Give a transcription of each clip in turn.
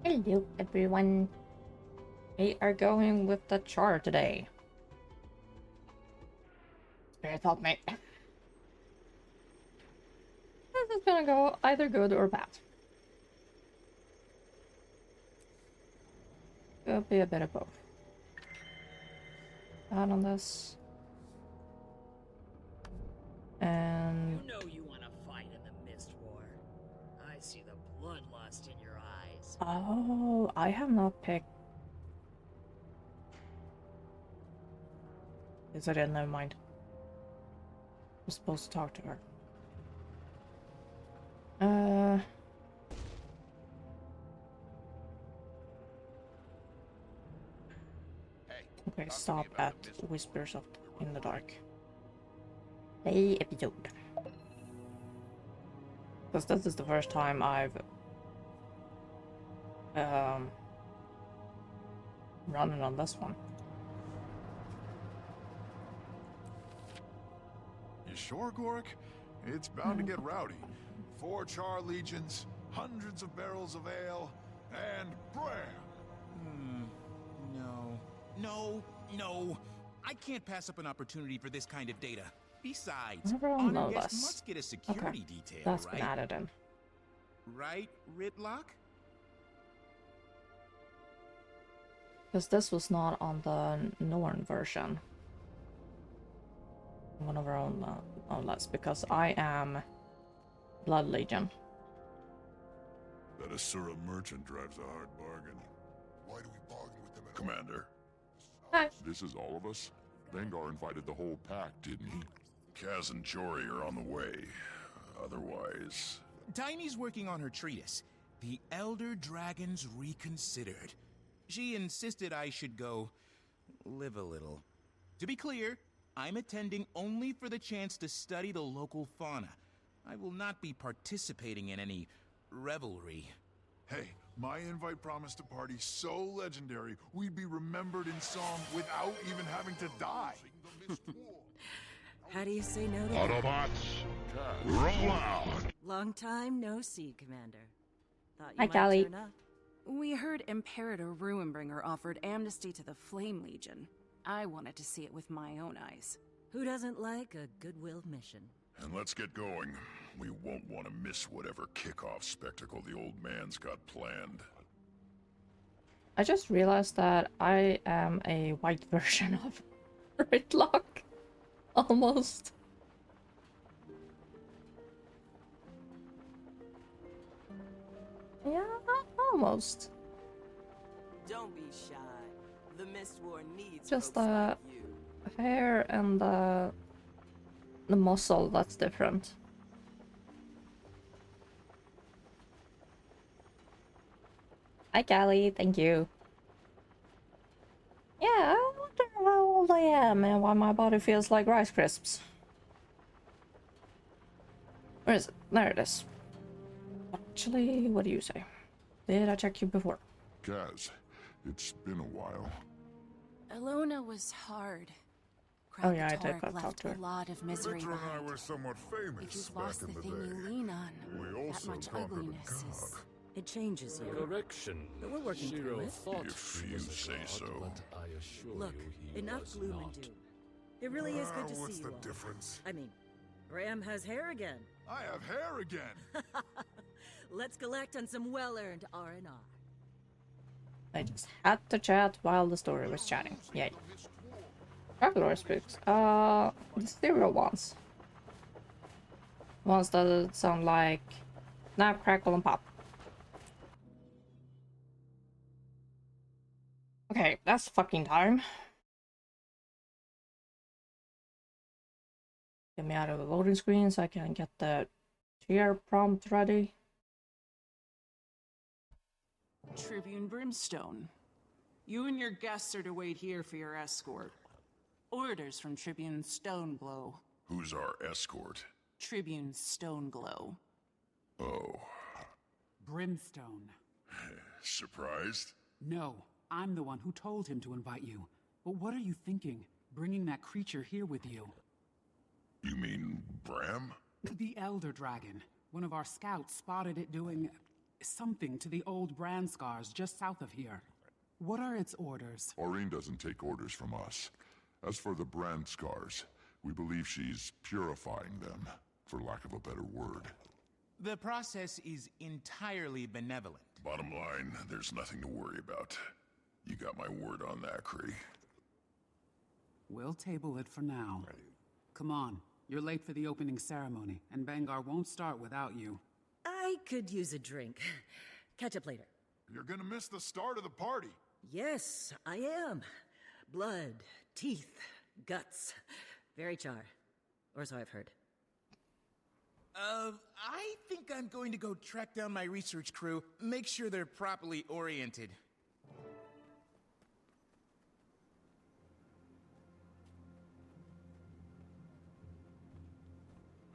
Hello, everyone. We are going with the Charr today. Spirit help me. This is gonna go either good or bad. Could be a bit of both. Bad on this. And You know you want to fight in the Mist War. I see the bloodlust in your eyes. oh, I have not picked. Yes, I didn't. Never mind. I'm supposed to talk to her. Okay, stop at Whispers of in the Dark. Play episode. Because this is the first time I've running on this one. You sure, Gorik? It's bound to get rowdy. 4 Charr legions, hundreds of barrels of ale, and Bram! No. I can't pass up an opportunity for this kind of data. Besides, Everyone honored guests this. must get a security detail, That's right? been added in. Right, Ritlock? Because this was not on the Norn version. One of our own, unless because I am Blood Legion. That Asura merchant drives a hard bargain. Why do we bargain with them at Commander? Hi. This is all of us? Vengar invited the whole pack, didn't he? Kaz and Chori are on the way. Otherwise... Tiny's working on her treatise, The Elder Dragons Reconsidered. She insisted I should go live a little. To be clear, I'm attending only for the chance to study the local fauna. I will not be participating in any revelry. Hey, my invite promised a party so legendary, we'd be remembered in song without even having to die. How do you say no to that? Autobots, roll out! Long time no see, Commander. Thought you Hi, might Callie. turn up. We heard Imperator Ruinbringer offered amnesty to the Flame Legion. I wanted to see it with my own eyes. Who doesn't like a goodwill mission? And let's get going. We won't want to miss whatever kickoff spectacle the old man's got planned. I just realized that I am a white version of Ritlock. Almost. Yeah, almost. Don't be shy. The Mist War needs Just folks like you. hair and the muscle that's different. Hi, Callie. Thank you. Yeah, I wonder how old I am and why my body feels like Rice Crisps. Where is it? There it is. Actually, what do you say? Did I check you before? Kaz, it's been a while. Alona was hard. Oh yeah, I did Krakatork go talk left to her. a lot of misery Victor and I behind. were somewhat If famous you've back lost in the the thing you day. lean on, We that also much conquered the ugliness is... god. It changes you. Correction. But we're working through Shiro it. thought If he you was a say god, so. but I assure Look, you he enough was gloom not. and doom. It really is good to What's see the you all. difference? I mean, Bram has hair again. I have hair again! Let's collect on some well-earned R&R. I just had to chat while the story was chatting. Yay. Regular spooks. The serial ones. Ones that sound like snap, crackle, and pop. Okay, that's fucking time. Get me out of the loading screen so I can get the tier prompt ready. Tribune Brimstone. You and your guests are to wait here for your escort. Orders from Tribune Stoneglow. Who's our escort? Tribune Stoneglow. Oh. Brimstone. Surprised? No, I'm the one who told him to invite you. But what are you thinking, bringing that creature here with you? You mean Bram? The Elder Dragon. One of our scouts spotted it doing something to the old brand scars just south of here. What are its orders? Aurene doesn't take orders from us. As for the brand scars, we believe she's purifying them, for lack of a better word. The process is entirely benevolent. Bottom line, there's nothing to worry about. You got my word on that, Kree. We'll table it for now. Come on, you're late for the opening ceremony, and Bangar won't start without you. I could use a drink. Catch up later. You're gonna miss the start of the party. Yes, I am. Blood, teeth, guts. Very Charr. Or so I've heard. I think I'm going to go track down my research crew, make sure they're properly oriented.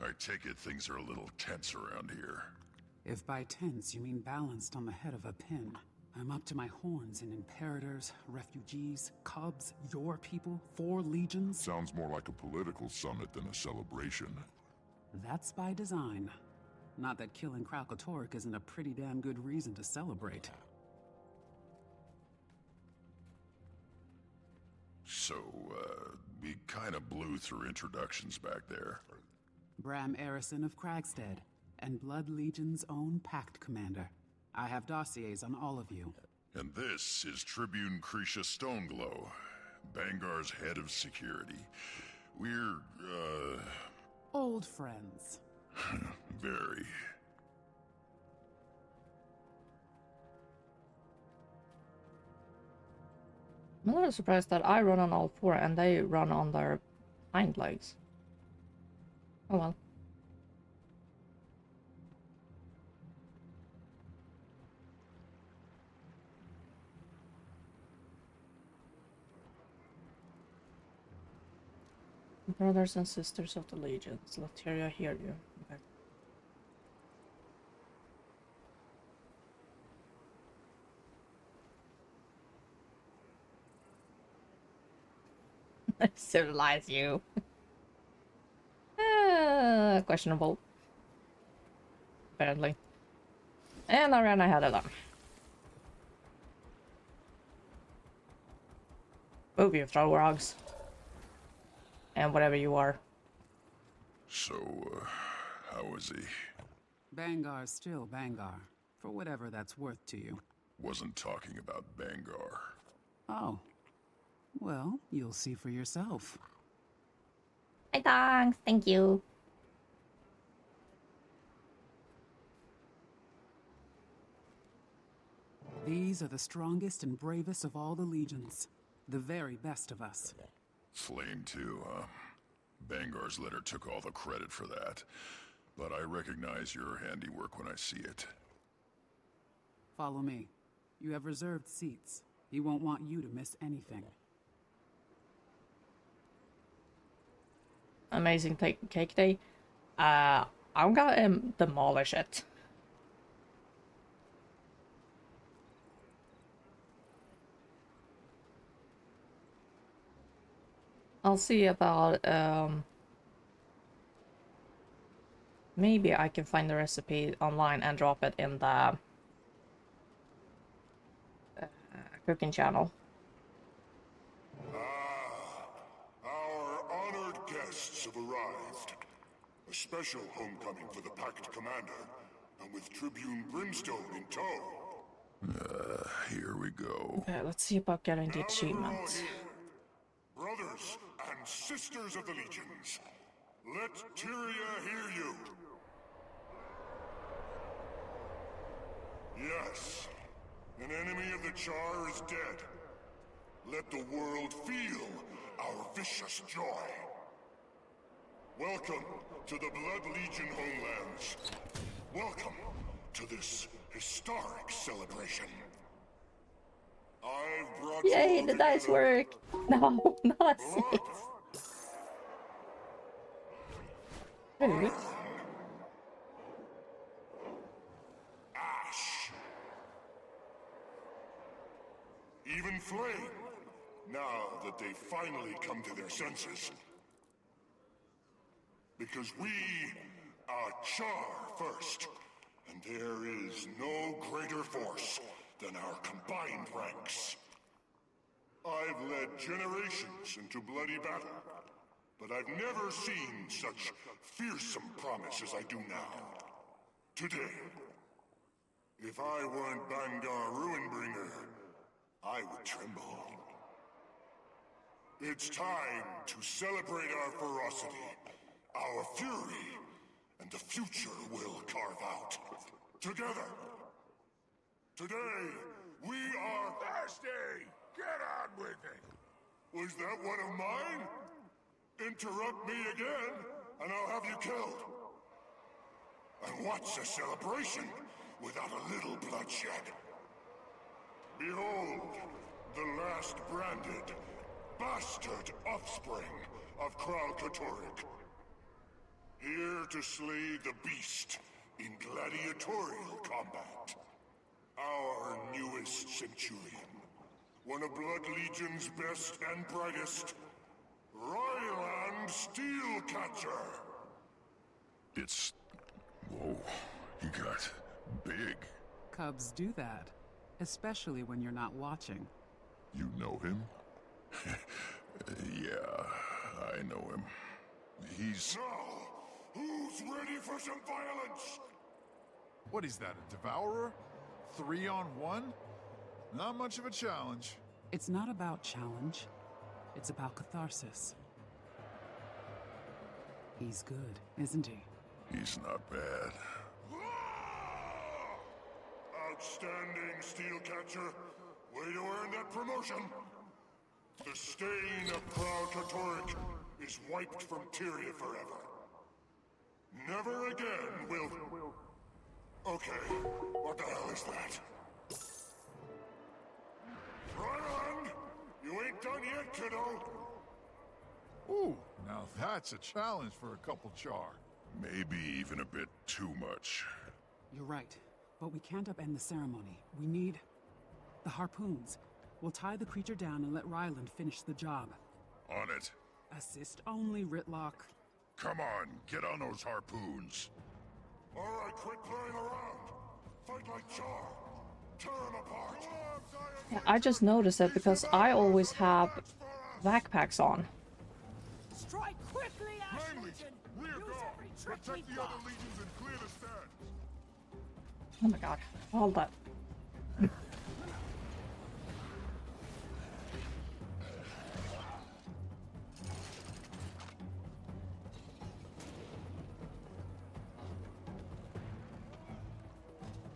I take it things are a little tense around here. If by tense you mean balanced on the head of a pin, I'm up to my horns in Imperators, refugees, cubs, your people, 4 legions. Sounds more like a political summit than a celebration. That's by design. Not that killing Kralkatorrik isn't a pretty damn good reason to celebrate. So, we kinda blew through introductions back there. Bram Arison of Kragstead, and Blood Legion's own Pact Commander. I have dossiers on all of you. And this is Tribune Krisha Stoneglow, Bangar's head of security. We're, Old friends. very. I'm a little surprised that I run on all 4 and they run on their hind legs. Oh well. Brothers and sisters of the legions, let Tyria hear you. Okay. Civilize you. Questionable. Apparently. And I ran ahead of them. Move, you throw rogs. And whatever you are. So, how is he? Bangar's still Bangar, for whatever that's worth to you. Wasn't talking about Bangar. Oh. Well, you'll see for yourself. Hi, thanks. Thank you. These are the strongest and bravest of all the legions. The very best of us. Flame too, huh? Bangar's letter took all the credit for that. But I recognize your handiwork when I see it. Follow me. You have reserved seats. He won't want you to miss anything. Amazing cake day. I'm gonna demolish it. I'll see about maybe I can find the recipe online and drop it in the cooking channel. Our honored guests have arrived. A special homecoming for the Pact Commander, and with Tribune Brimstone in tow. Here we go. Okay, let's see about getting the achievement. Brothers and sisters of the legions, let Tyria hear you. Yes, an enemy of the Charr is dead. Let the world feel our vicious joy. Welcome to the Blood Legion homelands. Welcome to this historic celebration. I've brought Yay, you the dice work! No, not it. Rude. Ash. Even Flame, now that they've finally come to their senses. Because we are Charr first, and there is no than our combined ranks. I've led generations into bloody battle, but I've never seen such fearsome promise as I do now. Today. If I weren't Bangar Ruinbringer, I would tremble. It's time to celebrate our ferocity, our fury, and the future we'll carve out. Together. Today, we are thirsty! Get on with it! Was that one of mine? Interrupt me again, and I'll have you killed. And what's a celebration without a little bloodshed? Behold, the last branded, bastard offspring of Kralkatorik. Here to slay the beast in gladiatorial combat. Our newest centurion. One of Blood Legion's best and brightest. Ryland Steelcatcher. It's... Whoa, he got big. Cubs do that, especially when you're not watching. You know him? Yeah, I know him. He's... Now, who's ready for some violence? What is that, a devourer? 3-on-1? Not much of a challenge. It's not about challenge. It's about catharsis. He's good, isn't he? He's not bad. Outstanding, Steelcatcher. Way to earn that promotion. The stain of Kralkatorik is wiped from Tyria forever. Never again will... Okay, what the hell is that? Ryland! You ain't done yet, kiddo! Ooh, now that's a challenge for a couple Charr. Maybe even a bit too much. You're right, but we can't upend the ceremony. We need... the harpoons. We'll tie the creature down and let Ryland finish the job. On it. Assist only, Ritlock. Come on, get on those harpoons. Alright, quit playing around. Fight like Charr. Tear them apart. Yeah, I just noticed it because I always have backpacks on. Strike quickly, Ash Main Legion! Legion, rear Use guard. every trick we Protect the got. other legions and clear the stand. Oh my god, all that.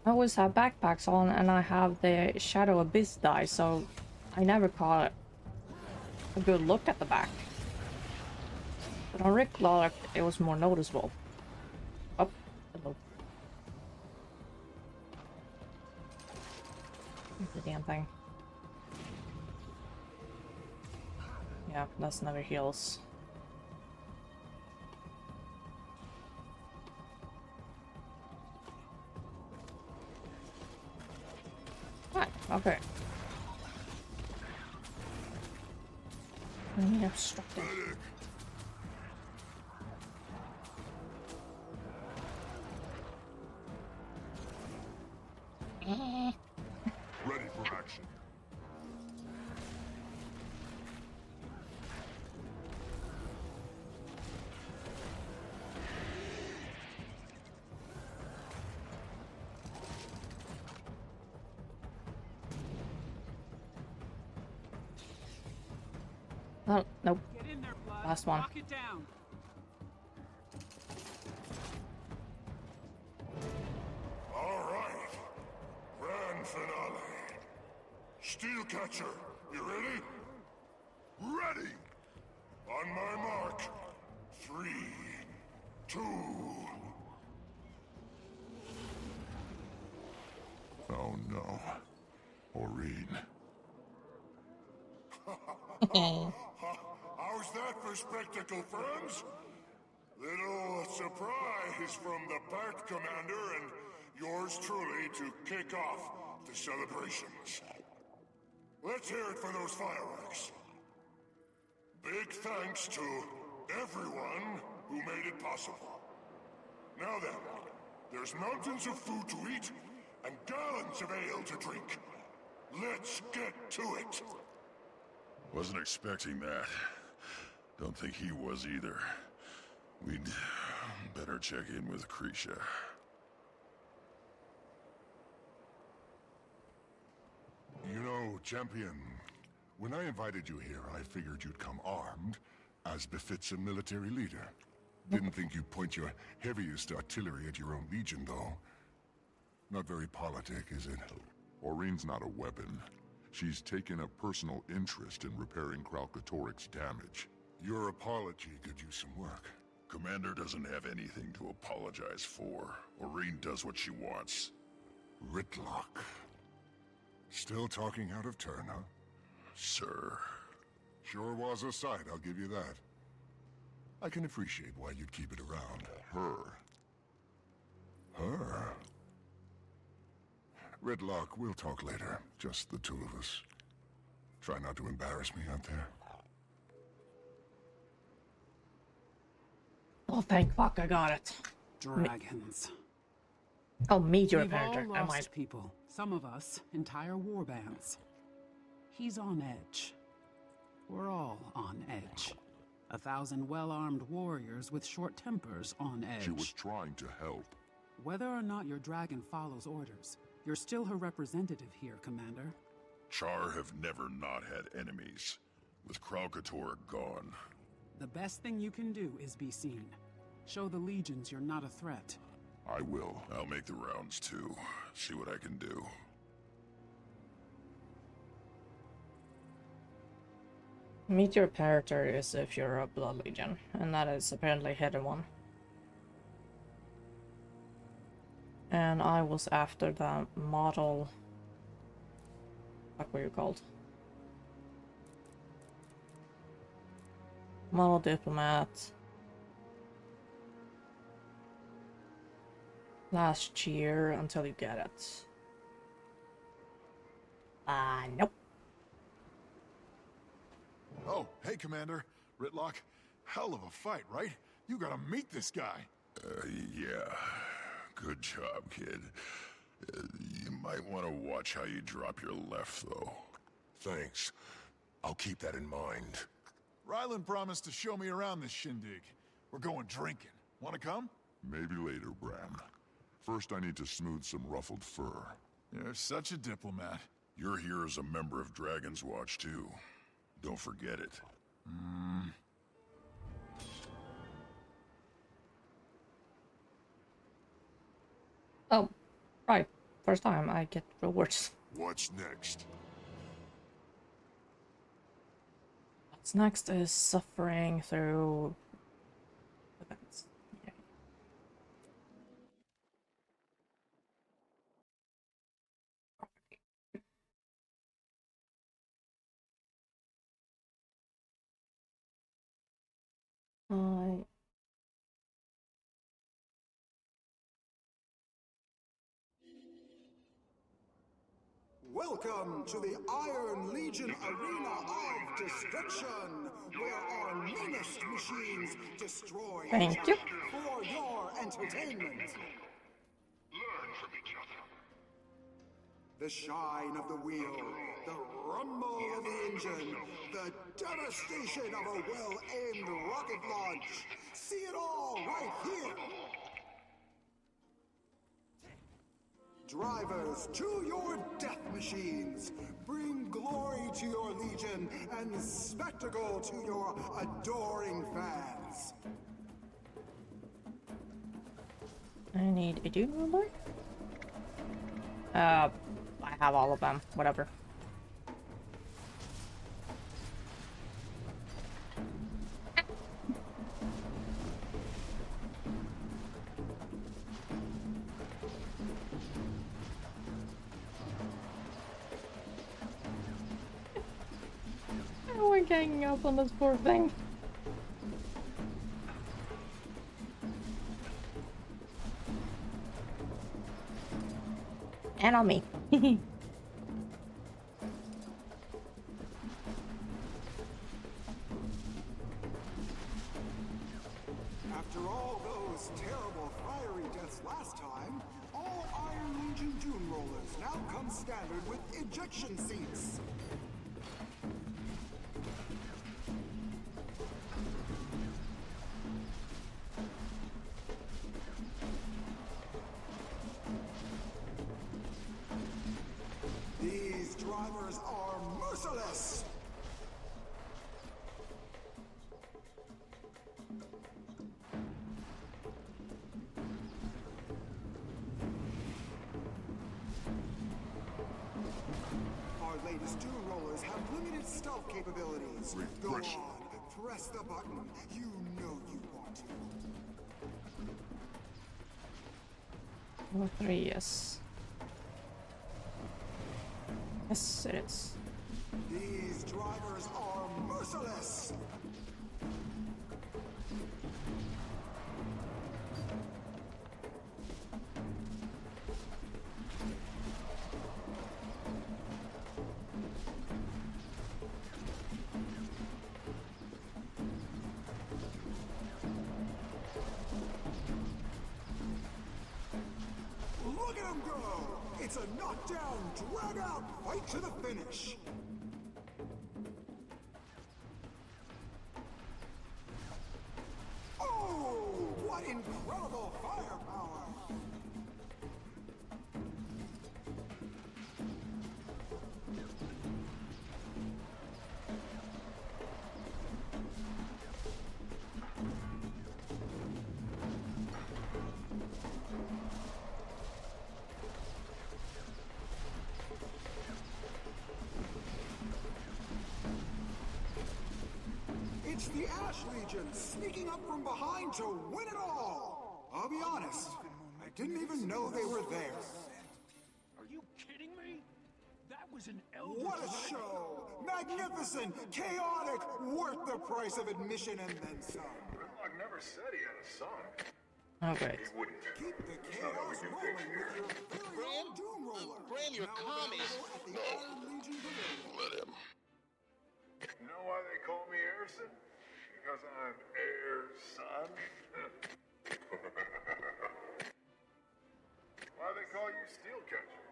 I always have backpacks on and I have the Shadow Abyss die, so I never caught a good look at the back. But on Rick Lark, it was more noticeable. Oh, hello. The damn thing. Yeah, that's never heals. Right, okay. I need obstructing. Ready for action. Oh, nope. Get in there, Blood. Last one. Lock it down. All right. Grand finale. Steelcatcher, you ready? Ready! On my mark. 3, 2... Oh no. Aurene. How's that for spectacle, friends? Little surprise from the Pact Commander and yours truly to kick off the celebrations. Let's hear it for those fireworks. Big thanks to everyone who made it possible. Now then, there's mountains of food to eat and gallons of ale to drink. Let's get to it! Wasn't expecting that. Don't think he was either. We'd better check in with Krisha. You know, Champion, when I invited you here, I figured you'd come armed, as befits a military leader. Didn't think you'd point your heaviest artillery at your own legion, though. Not very politic, is it? Aureen's not a weapon. She's taken a personal interest in repairing Kralkatorik's damage. Your apology could use some work. Commander doesn't have anything to apologize for. Aureen does what she wants. Ritlock. Still talking out of turn, huh? Sir. Sure was a sight, I'll give you that. I can appreciate why you'd keep it around. Her. Her? Ritlock, we'll talk later. Just the two of us. Try not to embarrass me out there. Oh, thank fuck, I got it. Dragons. Oh, meteor We've all character. Am I? lost people. Some of us, entire war bands. He's on edge. We're all on edge. 1,000 well-armed warriors with short tempers on edge. She was trying to help. Whether or not your dragon follows orders, you're still her representative here, Commander. Charr have never not had enemies. With Kralkatorik gone. The best thing you can do is be seen. Show the legions you're not a threat. I will. I'll make the rounds too. See what I can do. Meteor character is if you're a Blood Legion, and that is apparently hidden one. And I was after the model. What were you called? Model diplomat. Last year until you get it. Nope. Oh, hey, Commander. Ritlock. Hell of a fight, right? You gotta meet this guy. Yeah. Good job, kid. You might want to watch how you drop your left, though. Thanks. I'll keep that in mind. Ryland promised to show me around this shindig. We're going drinking. Wanna come? Maybe later, Bram. First, I need to smooth some ruffled fur. You're such a diplomat. You're here as a member of Dragon's Watch, too. Don't forget it. Oh, right. First time I get rewards. What's next? What's next is suffering through events. Yeah. Welcome to the Iron Legion Arena of Destruction, where our meanest machines destroy Thank you. for your entertainment. Learn from each other. The shine of the wheel, the rumble of the engine, the devastation of a well-aimed rocket launch. See it all right here. Drivers, to your death machines! Bring glory to your legion and spectacle to your adoring fans! I need a dude ruler? I have all of them. Whatever. We're ganging up on this poor thing. And on me. After all those terrible fiery deaths last time, all Iron Legion Dune Rollers now now comes standard with ejection seats. These drivers are merciless. Our latest dune rollers have limited stealth capabilities. Go on, press the button. You know you want to. Or 3, yes. Yes, it is. These drivers are merciless. Look at him go! It's a knockdown, drag-out fight to the finish. Oh, what incredible firepower! It's the Ash Legion sneaking up from behind to win it all! I'll be honest, I didn't even know they were there. Are you kidding me? That was an elder. What a show! Magnificent, chaotic, worth the price of admission and then some. Prologue never said he had a son. Oh, great. He wouldn't. Keep the chaos rolling with your very own Doom Roller. Bram, your Now commies. available at the Iron Legion Pavilion. Let him. You know why they call me Airson? Because I'm Air's son. Why they call you Steelcatcher?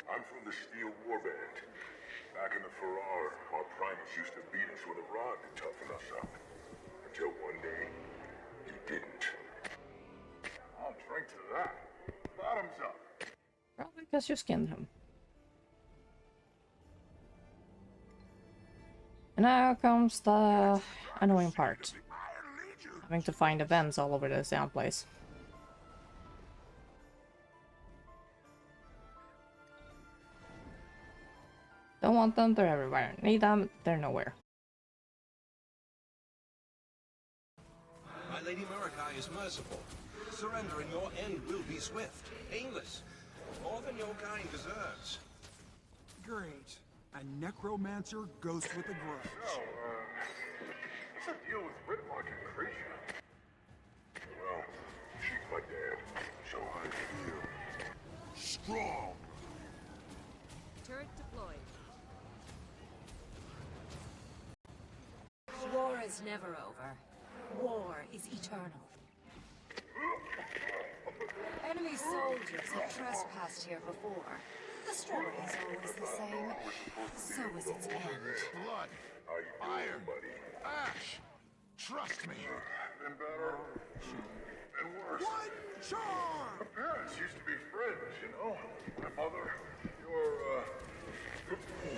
I'm from the Steel Warband. Back in the Farrar, our Primus used to beat us with a rod to toughen us up. Until one day, he didn't. I'll drink to that. Bottoms up. Probably because you skinned him. And now comes the annoying part. Having to find events all over this damn place. Don't want them, they're everywhere. Need them, they're nowhere. My Lady Marakai is merciful. Surrender and your end will be swift, painless. More than your kind deserves. Great. A necromancer ghost with a grudge. So, what's the deal with Ridmark and Creature? Well, she's my dad, so I feel strong. Turret deployed. War is never over. War is eternal. Enemy soldiers have trespassed here before. The story is always the same. So is its end. Blood, fire, ash. Trust me. Been better. And worse. One Charr! Our parents used to be friends, you know. My mother, your,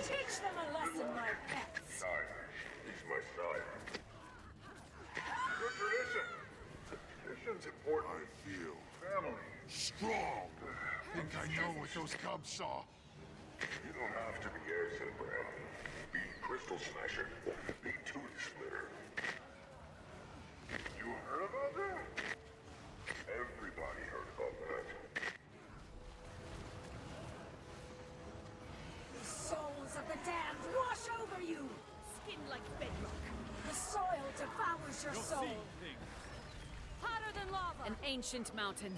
Teach them a lesson, my pets. sire. He's my sire. Good tradition. Tradition's important. I feel family. Strong. Think I know what those cubs saw. You don't have to be Airson, Bram. Be Crystal Smasher. Be Tooth Splitter. You heard about that? Everybody heard about that. The souls of the damned wash over you! Skin like bedrock. The soil devours your soul. Hotter than lava. An ancient mountain.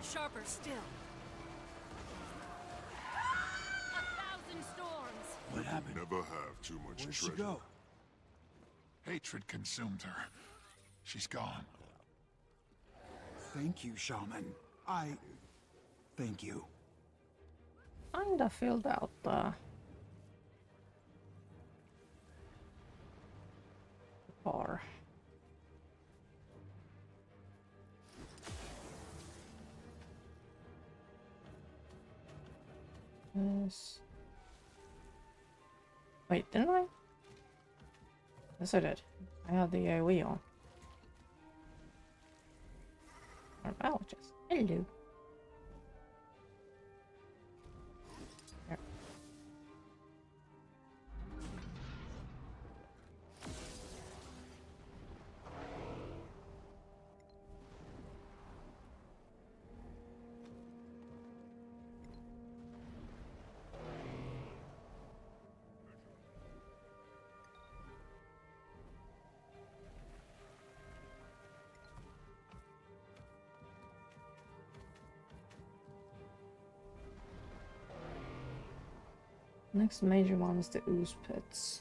Sharper still. 1,000 storms. What happened? Never have too much Where'd she treasure. go? Hatred consumed her. She's gone. Thank you, Shaman. Thank you. Kinda filled out the bar. Yes. Wait, didn't I? Yes, I did. I have the AoE on. Just hello. Here. Next major one is the Ooze Pits.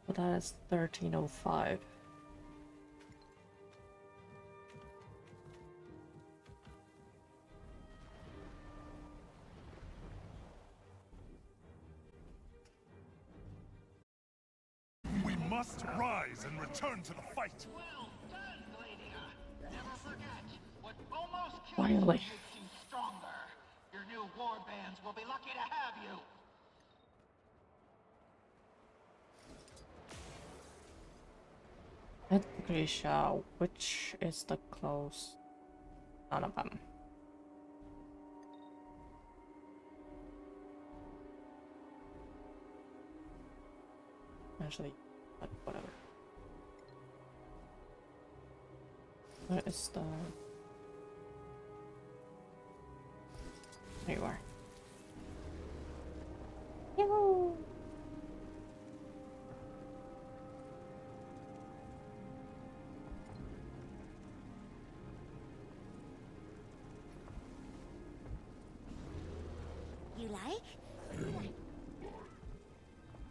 But that is 1305. We must rise and return to the fight. Well done, Gladia. Never forget, what almost kills Finally. you makes you stronger. Your new war bands will be lucky to have you. Grisha, which is the close? None of them. Actually, but whatever. Where is the... There you are. Yoo-hoo! You like?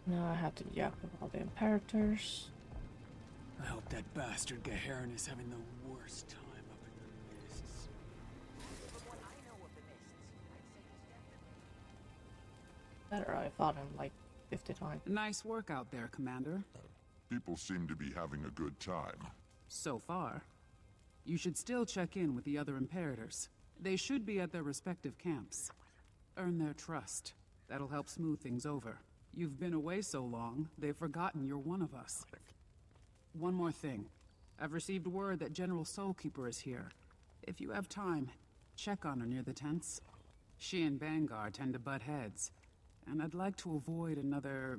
Now I have to yak with all the Imperators. I hope that bastard Gaharin is having the worst time up in the mists. Better, I fought him like 50 times. Nice work out there, Commander. People seem to be having a good time. So far. You should still check in with the other Imperators. They should be at their respective camps. Earn their trust. That'll help smooth things over. You've been away so long, they've forgotten you're one of us. One more thing. I've received word that General Soulkeeper is here. If you have time, check on her near the tents. She and Vanguard tend to butt heads, and I'd like to avoid another...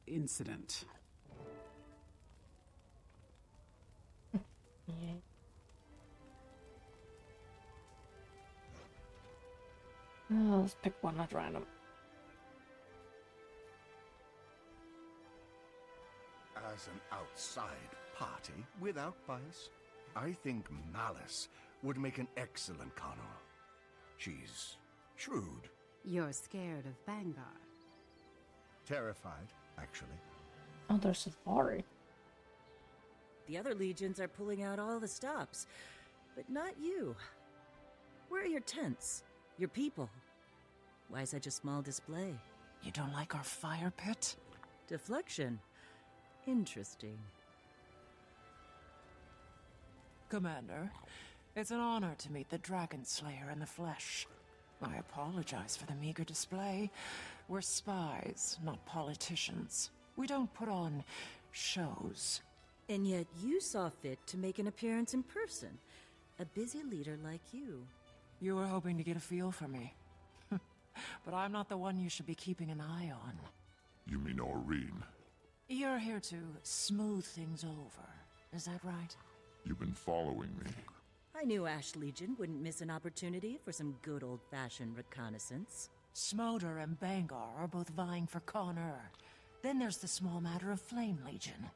incident. Yeah. Let's pick one at random. As an outside party, without bias, I think Malice would make an excellent Connor. She's shrewd. You're scared of Vanguard. Terrified, actually. Oh, there's Safari. The other legions are pulling out all the stops, but not you. Where are your tents? Your people? Why such a small display? You don't like our fire pit? Deflection. Interesting. Commander, it's an honor to meet the Dragon Slayer in the flesh. I apologize for the meager display. We're spies, not politicians. We don't put on shows. And yet you saw fit to make an appearance in person. A busy leader like you. You were hoping to get a feel for me. But I'm not the one you should be keeping an eye on. You mean Aurene? You're here to smooth things over. Is that right? You've been following me. I knew Ash Legion wouldn't miss an opportunity for some good old-fashioned reconnaissance. Smolder and Bangar are both vying for Connor. Then there's the small matter of Flame Legion.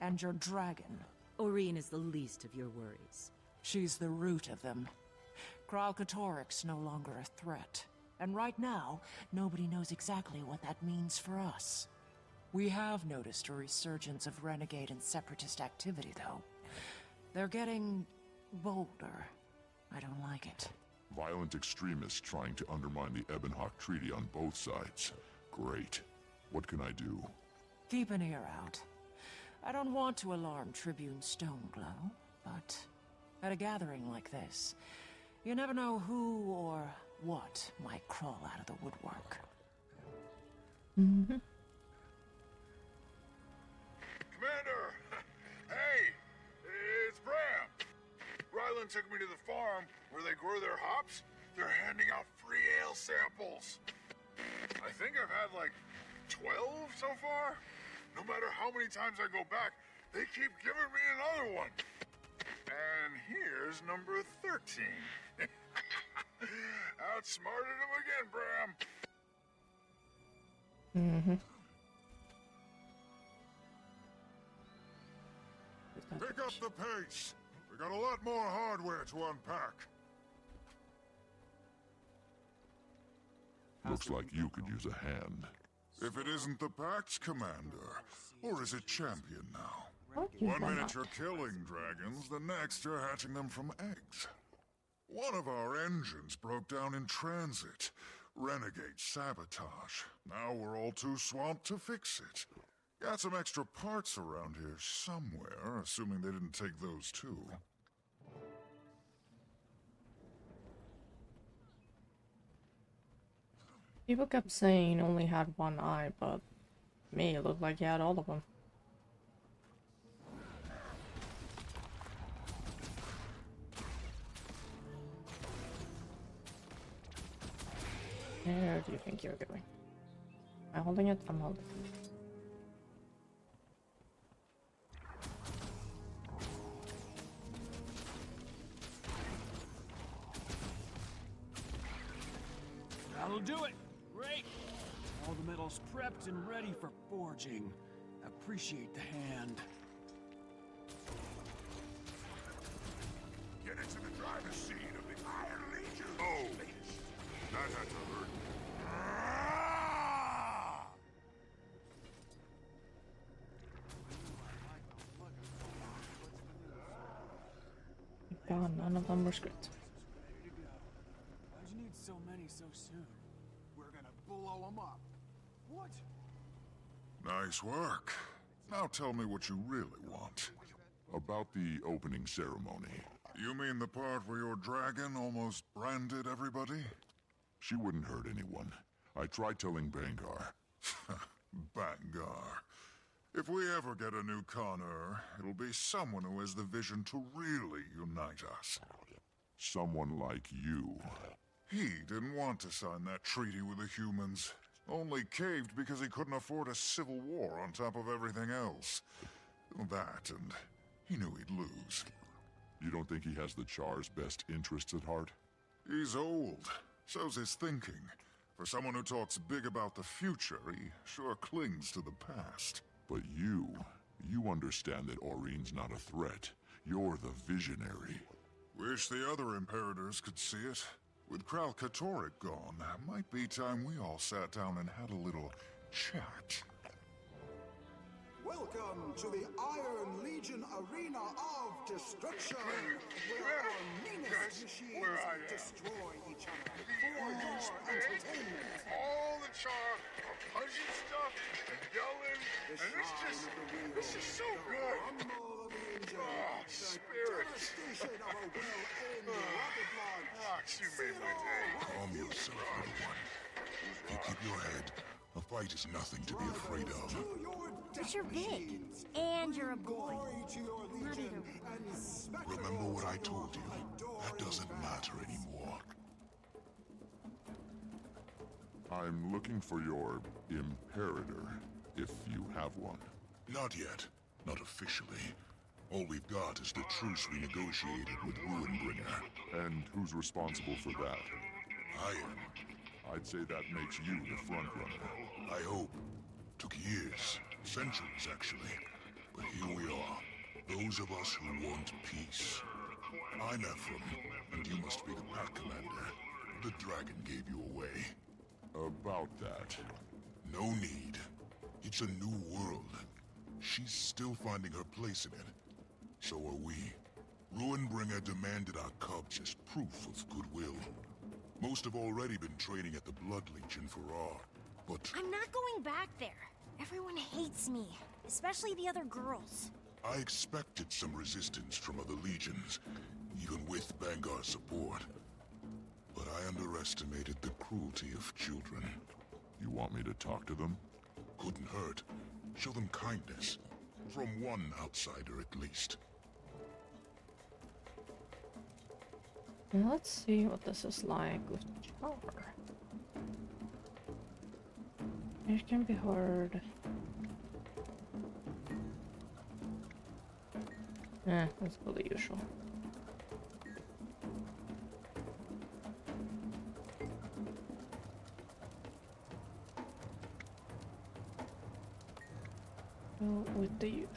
And your dragon. Aurene is the least of your worries. She's the root of them. Kralkatorik's no longer a threat. And right now, nobody knows exactly what that means for us. We have noticed a resurgence of renegade and separatist activity, though. They're getting bolder. I don't like it. Violent extremists trying to undermine the Ebonhawk Treaty on both sides. Great. What can I do? Keep an ear out. I don't want to alarm Tribune Stoneglow, but at a gathering like this, you never know who or what might crawl out of the woodwork. Mm-hmm. Commander! Hey! It's Bram! Ryland took me to the farm where they grow their hops. They're handing out free ale samples. I think I've had like 12 so far. No matter how many times I go back, they keep giving me another one. And here's number 13. Outsmarted him again, Bram. Mm-hmm. Pick up the pace. We got a lot more hardware to unpack. Looks like you could use a hand. If it isn't the Pact's commander, or is it champion now? Okay, One why minute not? you're killing dragons, the next you're hatching them from eggs. One of our engines broke down in transit. Renegade sabotage. Now we're all too swamped to fix it. Got some extra parts around here somewhere, assuming they didn't take those too. People kept saying he only had one eye, but me, it looked like he had all of them. Where do you think you're going? Am I holding it? I'm holding it. That'll do it! Great! All the metal's prepped and ready for forging. Appreciate the hand. Get into the driver's seat of the Iron Legion! Oh! That had to hurt. God, none of them were script. Why'd you need so many so soon? We're gonna blow them up. What? Nice work. Now tell me what you really want. About the opening ceremony. You mean the part where your dragon almost branded everybody? She wouldn't hurt anyone. I tried telling Bangar. Bangar. If we ever get a new Connor, it'll be someone who has the vision to really unite us. Someone like you. He didn't want to sign that treaty with the humans. Only caved because he couldn't afford a civil war on top of everything else. That, and he knew he'd lose. You don't think he has the Charr's best interests at heart? He's old. So's his thinking. For someone who talks big about the future, he sure clings to the past. But you understand that Aurine's not a threat. You're the visionary. Wish the other Imperators could see it. With Kral Katorik gone, might be time we all sat down and had a little chat. Welcome to the Iron Legion Arena of Destruction, where our meanest machines destroy each other for your entertainment. All the Charr are punching stuff and yelling, and this is so good. Spirit. Devastation of a well-aimed rocket launch. You made my day. Calm yourself, little one. If you keep your head, a fight is nothing to be afraid of. But you're big, and you're a boy. Not either. Remember what I told you. That doesn't matter anymore. I'm looking for your Imperator, if you have one. Not yet. Not officially. All we've got is the truce we negotiated with Ruinbringer. And who's responsible for that? I am. I'd say that makes you the frontrunner. I hope. Took years. Centuries, actually. But here we are. Those of us who want peace. I'm Ephraim, and you must be the Pact Commander. The dragon gave you away. About that. No need. It's a new world. She's still finding her place in it. So are we. Ruinbringer demanded our cubs as proof of goodwill. Most have already been training at the Blood Legion for Charr, but I'm not going back there. Everyone hates me, especially the other girls. I expected some resistance from other legions, even with Bangar's support. But I underestimated the cruelty of children. You want me to talk to them? Couldn't hurt. Show them kindness. From one outsider at least. Now let's see what this is like with Charr. It can be hard. Let's go the usual. Go with the usual.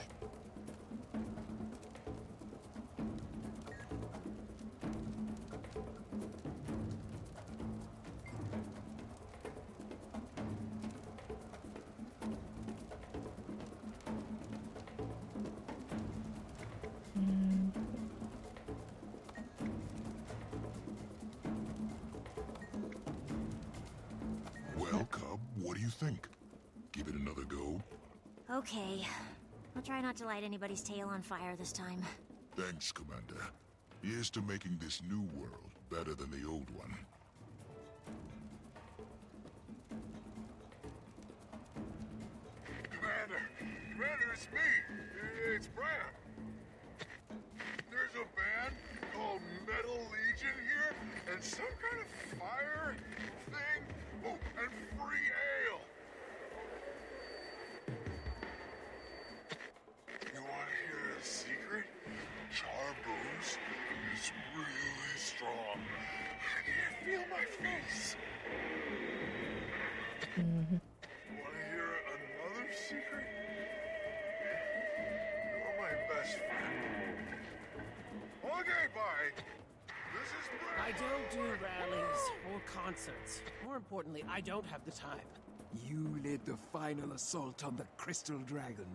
Well, Cub, what do you think? Give it another go? Okay. I'll try not to light anybody's tail on fire this time. Thanks, Commander. Here's to making this new world better than the old one. Commander, it's me. It's Bram. There's a band called Metal Legion here, and some kind of fire thing. Oh, and free ale. You want to hear a secret? Charr booze is really strong. Can you feel my face? Want to hear another secret? You're my best friend. Okay, bye. This is Brad. I don't do rallies or concerts. More importantly, I don't have the time. You led the final assault on the Crystal Dragon.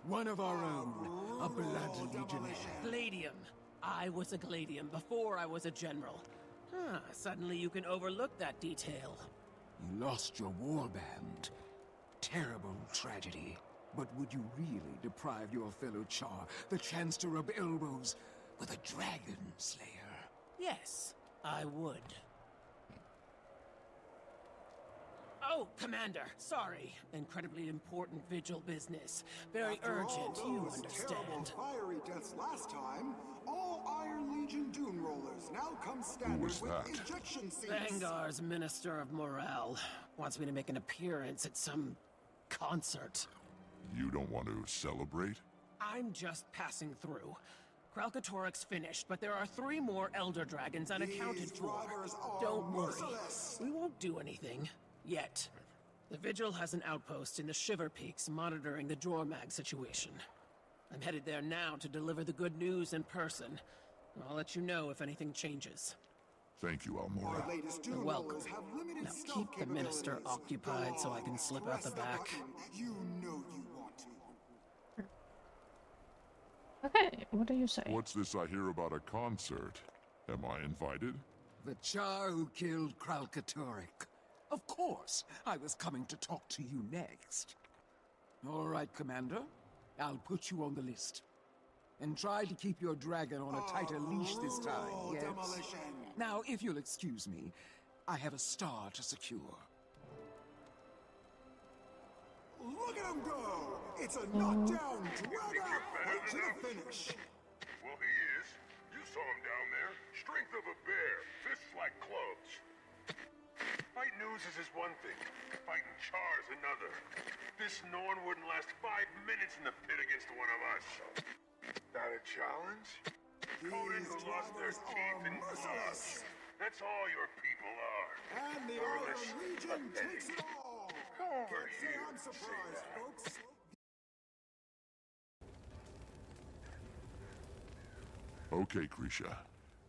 One of our own, a Blood Legionnaire. Gladium. I was a Gladium before I was a general. Suddenly you can overlook that detail. You lost your warband. Terrible tragedy. But would you really deprive your fellow Charr the chance to rub elbows with a Dragon Slayer? Yes, I would. Oh, Commander, sorry. Incredibly important vigil business. Very After urgent, all you those terrible understand. fiery deaths last time, all Iron Legion Dune Rollers now come standard was with that? ejection seats. Vangar's Minister of Morale wants me to make an appearance at some concert. You don't want to celebrate? I'm just passing through. Kralkatorik's finished, but there are 3 more Elder Dragons unaccounted These for. drivers are Don't worry. merciless. We won't do anything. Yet. The Vigil has an outpost in the Shiver Peaks monitoring the Jormag situation. I'm headed there now to deliver the good news in person. I'll let you know if anything changes. Thank you, Almora. Our latest You're Dune welcome. Rollers have limited Now stealth keep the Minister capabilities. occupied Go so I on, can slip out the press back. button. You know you want to. Okay, what do you say? What's this I hear about a concert? Am I invited? The Charr who killed Kralkatorik. Of course, I was coming to talk to you next. All right, Commander. I'll put you on the list. And try to keep your dragon on a tighter leash this time, yes? Demolition. Now, if you'll excuse me, I have a star to secure. Look at him go! It's a knockdown, drag out, right to the finish. Well, he is. You saw him down there. Strength of a bear, fists like clubs. Fighting oozes is one thing. Fighting Charr's another. This Norn wouldn't last 5 minutes in the pit against one of us. That a challenge? Conan who lost their teeth and claws. That's all your people are. And the Ruthless, Iron Legion pathetic. takes it all. Come over Can't say here. I'm surprised, folks. Okay, Krisha.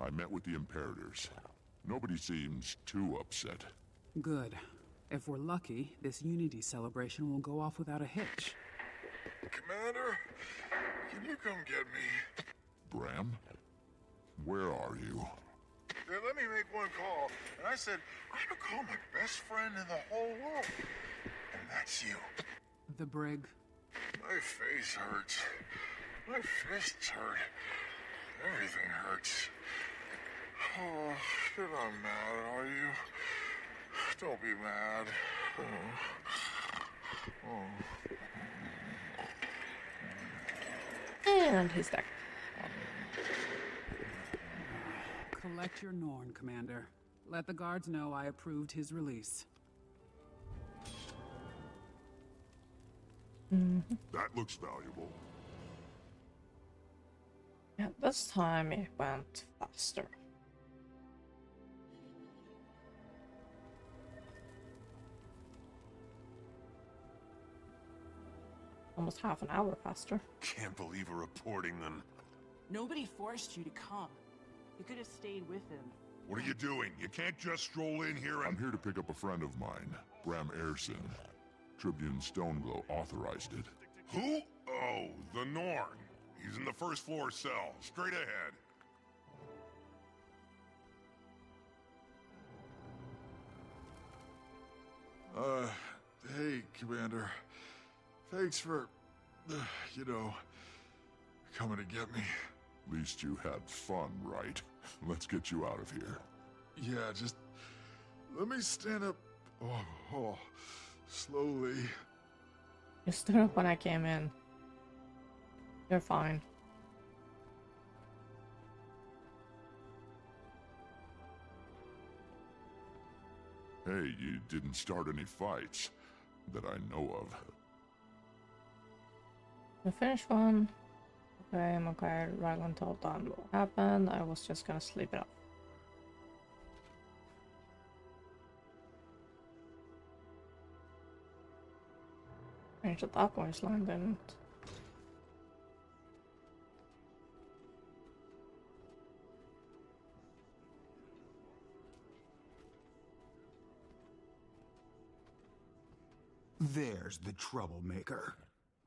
I met with the Imperators. Nobody seems too upset. Good. If we're lucky, this Unity celebration will go off without a hitch. Commander, can you come get me? Bram? Where are you? They let me make one call, and I said, I'm gonna call my best friend in the whole world. And that's you. The brig. My face hurts. My fists hurt. Everything hurts. Oh, you're not mad, are you? Don't be mad. And he's dead. Collect your Norn, Commander. Let the guards know I approved his release. That looks valuable. Yeah, this time it went faster. Almost half an hour faster. Can't believe we're reporting them. Nobody forced you to come. You could have stayed with him. What are you doing? You can't just stroll in here and— I'm here to pick up a friend of mine, Bram Erson. Tribune Stoneglow authorized it. Who? Oh, the Norn. He's in the first floor cell. Straight ahead. Hey, Commander. Thanks for, coming to get me. At least you had fun, right? Let's get you out of here. Yeah, just let me stand up. Slowly. You stood up when I came in. You're fine. Hey, you didn't start any fights that I know of. You finished one. Okay, I'm okay. Ryland told them what happened. I was just gonna sleep it off. Change the dark voice line didn't. There's the troublemaker.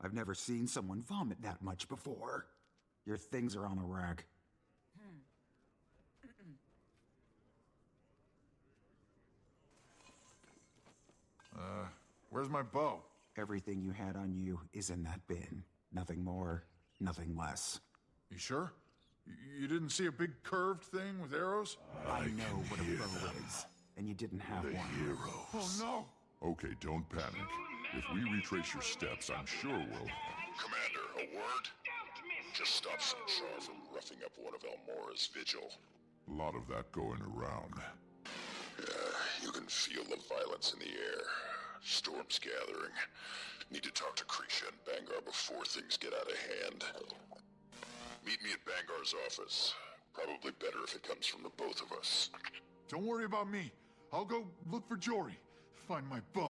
I've never seen someone vomit that much before. Your things are on a rack. Where's my bow? Everything you had on you is in that bin. Nothing more, nothing less. You sure? You didn't see a big curved thing with arrows? I know what a bow is, and you didn't have one. Heroes. Oh no! Okay, don't panic. If we retrace your steps, I'm sure we'll... Commander, a word? Just stop some Charr from roughing up one of Elmora's vigil. A lot of that going around. Yeah, you can feel the violence in the air. Storm's gathering. Need to talk to Krisha and Bangar before things get out of hand. Meet me at Bangar's office. Probably better if it comes from the both of us. Don't worry about me. I'll go look for Jory. Find my bow.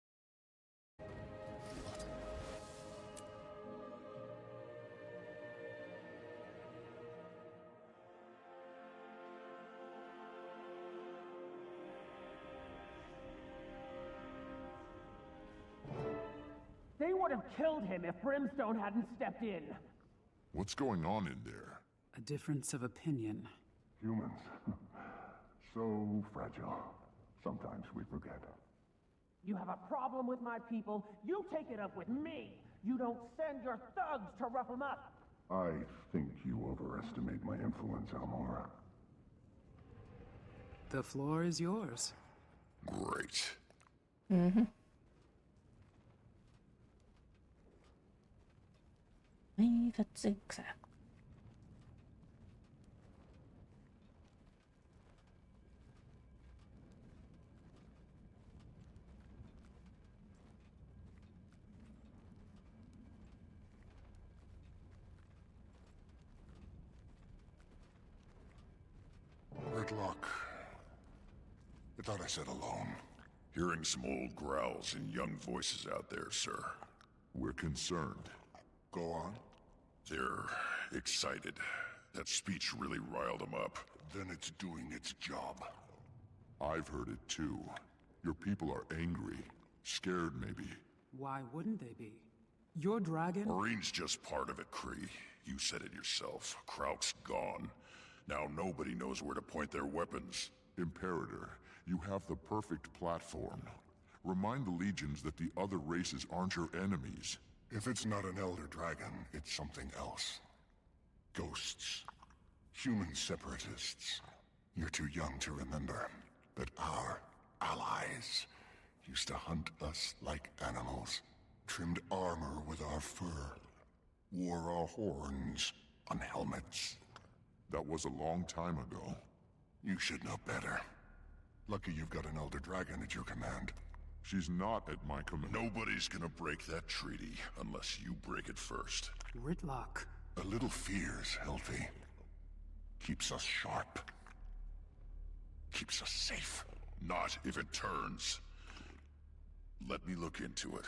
They would have killed him if Brimstone hadn't stepped in. What's going on in there? A difference of opinion. Humans. So fragile. Sometimes we forget. You have a problem with my people, you take it up with me. You don't send your thugs to rough them up. I think you overestimate my influence, Elmora. The floor is yours. Great. Leave it zigzag. Luck. I thought I said alone. Hearing some old growls and young voices out there, sir. We're concerned. Go on. They're excited. That speech really riled them up. Then it's doing its job. I've heard it too. Your people are angry. Scared, maybe. Why wouldn't they be? Your dragon... Marine's just part of it, Kree. You said it yourself. Krauk's gone. Now nobody knows where to point their weapons. Imperator, you have the perfect platform. Remind the legions that the other races aren't your enemies. If it's not an Elder Dragon, it's something else. Ghosts. Human separatists. You're too young to remember that our allies used to hunt us like animals, trimmed armor with our fur, wore our horns on helmets. That was a long time ago. You should know better. Lucky you've got an Elder Dragon at your command. She's not at my command. Nobody's gonna break that treaty unless you break it first. Ritlock. A little fear's healthy. Keeps us sharp. Keeps us safe. Not if it turns. Let me look into it.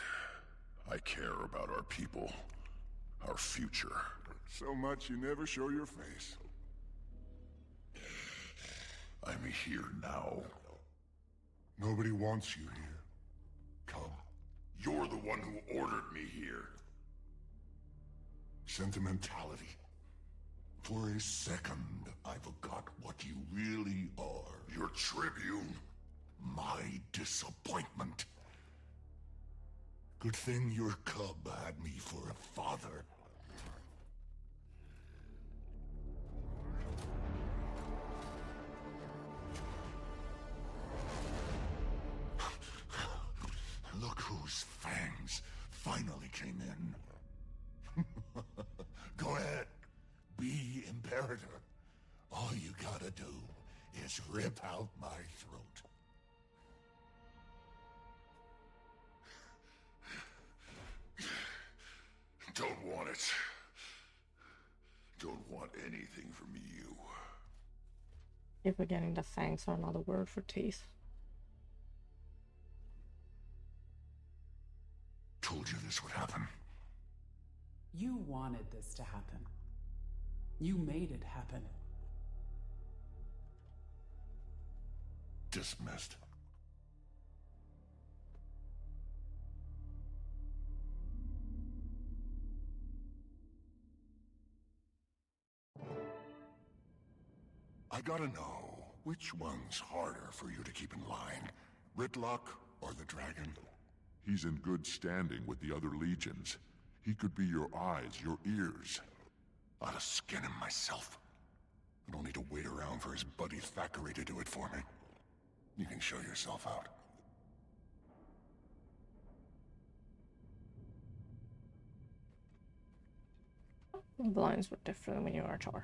I care about our people. Our future. So much you never show your face. I'm here now. Nobody wants you here. Come. You're the one who ordered me here. Sentimentality. For a second, I forgot what you really are. Your tribune. My disappointment. Good thing your cub had me for a father. Look whose fangs finally came in. Go ahead. Be Imperator. All you gotta do is rip out my throat. Don't want it. Don't want anything from you. You're forgetting the fangs are another word for teeth. Told you this would happen. You wanted this to happen. You made it happen. Dismissed. I gotta know, which one's harder for you to keep in line? Ritlock or the dragon? He's in good standing with the other legions. He could be your eyes, your ears. I'd skin him myself. I don't need to wait around for his buddy Thackeray to do it for me. You can show yourself out. The lines were different when you were Charr.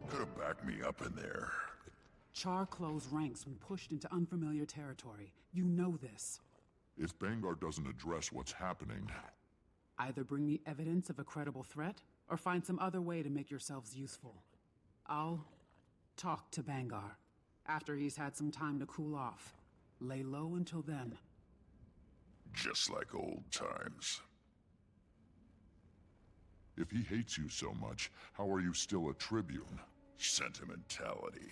Could have backed me up in there. Charr closed ranks when pushed into unfamiliar territory. You know this. If Bangar doesn't address what's happening... Either bring me evidence of a credible threat, or find some other way to make yourselves useful. I'll talk to Bangar, after he's had some time to cool off. Lay low until then. Just like old times. If he hates you so much, how are you still a Tribune? Sentimentality.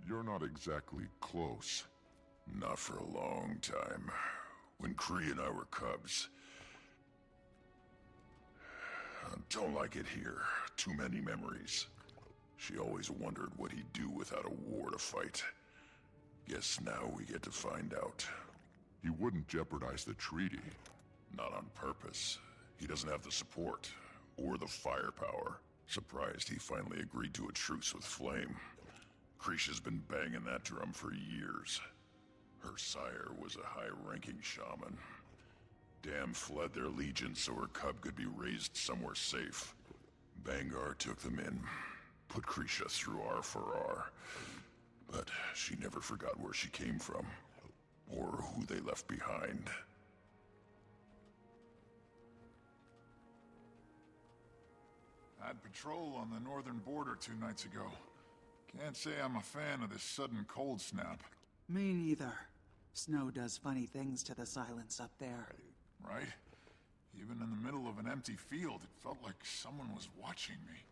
You're not exactly close. Not for a long time. When Kree and I were cubs. I don't like it here. Too many memories. She always wondered what he'd do without a war to fight. Guess now we get to find out. He wouldn't jeopardize the treaty. Not on purpose. He doesn't have the support. Or the firepower. Surprised he finally agreed to a truce with Flame. Krisha's been banging that drum for years. Her sire was a high-ranking shaman. Dam fled their legion so her cub could be raised somewhere safe. Bangar took them in, put Krisha through R for R. But she never forgot where she came from, or who they left behind. I had patrol on the northern border 2 nights ago. Can't say I'm a fan of this sudden cold snap. Me neither. Snow does funny things to the silence up there. Right? Even in the middle of an empty field, it felt like someone was watching me.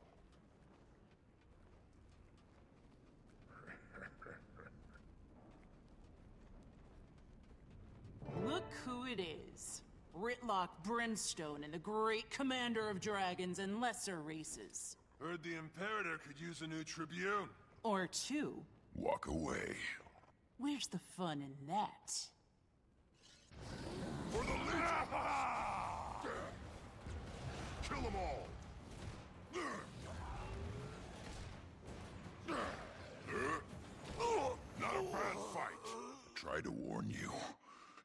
Look who it is. Ritlock Brimstone and the great commander of dragons and lesser races. Heard the Imperator could use a new Tribune. Or two. Walk away. Where's the fun in that? For the Legion! Kill them all! Not a bad fight. Try to warn you.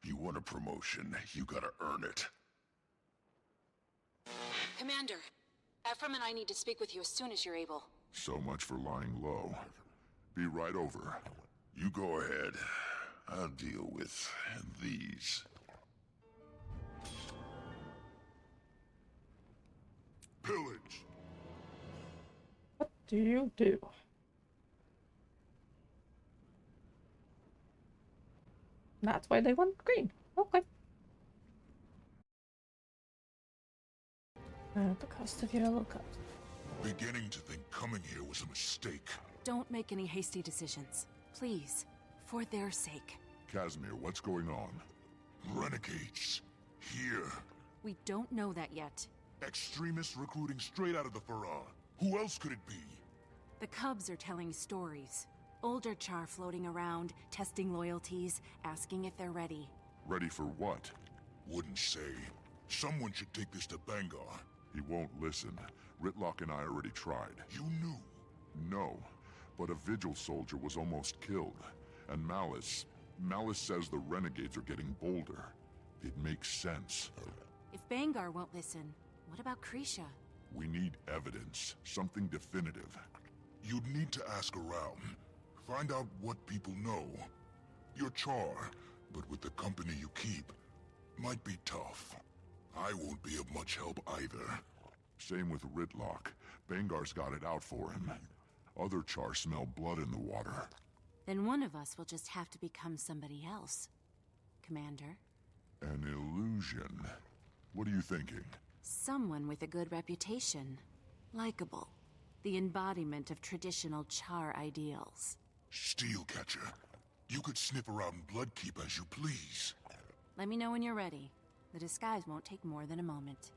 You want a promotion, you gotta earn it. Commander, Ephraim and I need to speak with you as soon as you're able. So much for lying low. Be right over. You go ahead. I'll deal with these. Pillage. What do you do? That's why they want green. Okay. At the cost of your lookups. Beginning to think coming here was a mistake. Don't make any hasty decisions. Please. For their sake. Casimir, what's going on? Renegades. Here. We don't know that yet. Extremists recruiting straight out of the Farah. Who else could it be? The Cubs are telling stories. Older Charr floating around, testing loyalties, asking if they're ready. Ready for what? Wouldn't say. Someone should take this to Bangar. He won't listen. Ritlock and I already tried. You knew? No, but a Vigil soldier was almost killed. And Malice says the renegades are getting bolder. It makes sense. If Bangar won't listen, what about Krisha? We need evidence, something definitive. You'd need to ask around. Find out what people know. You're Charr, but with the company you keep, might be tough. I won't be of much help either. Same with Ritlock. Bangar's got it out for him. Other Charr smell blood in the water. Then one of us will just have to become somebody else. Commander? An illusion. What are you thinking? Someone with a good reputation. Likeable. The embodiment of traditional Charr ideals. Steelcatcher. You could snip around Bloodkeep as you please. Let me know when you're ready. The disguise won't take more than a moment.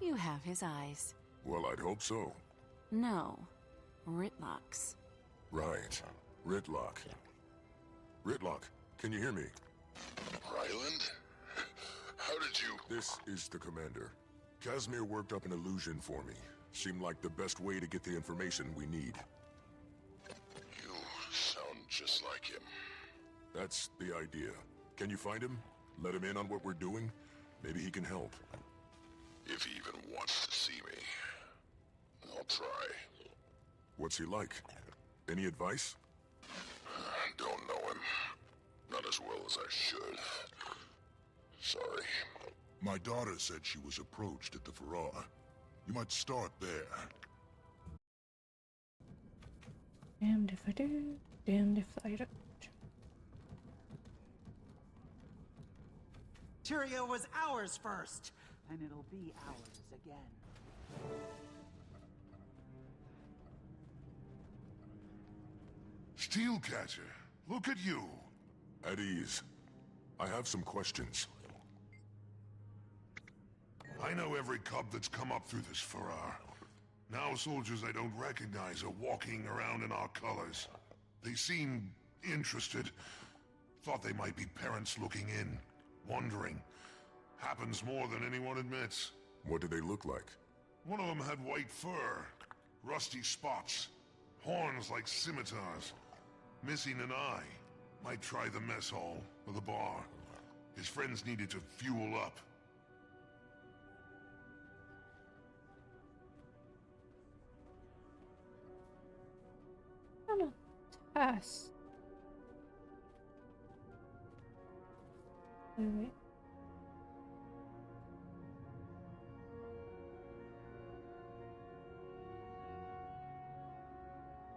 You have his eyes. Well, I'd hope so. No. Ritlock's. Right. Ritlock. Ritlock, can you hear me? Ryland? How did you... This is the commander. Casimir worked up an illusion for me. Seemed like the best way to get the information we need. You sound just like him. That's the idea. Can you find him? Let him in on what we're doing? Maybe he can help. If he even wants to see me. I'll try. What's he like? Any advice? Don't know him. Not as well as I should. Sorry. My daughter said she was approached at the Farah. You might start there. Damned if I do, damned if I don't. Tyria was ours first, and it'll be ours again. Steelcatcher, look at you. At ease. I have some questions. I know every cub that's come up through this Farah. Now soldiers I don't recognize are walking around in our colors. They seem interested. Thought they might be parents looking in, wondering. Happens more than anyone admits. What do they look like? One of them had white fur, rusty spots, horns like scimitars, missing an eye. Might try the mess hall or the bar. His friends needed to fuel up. Test. Wait.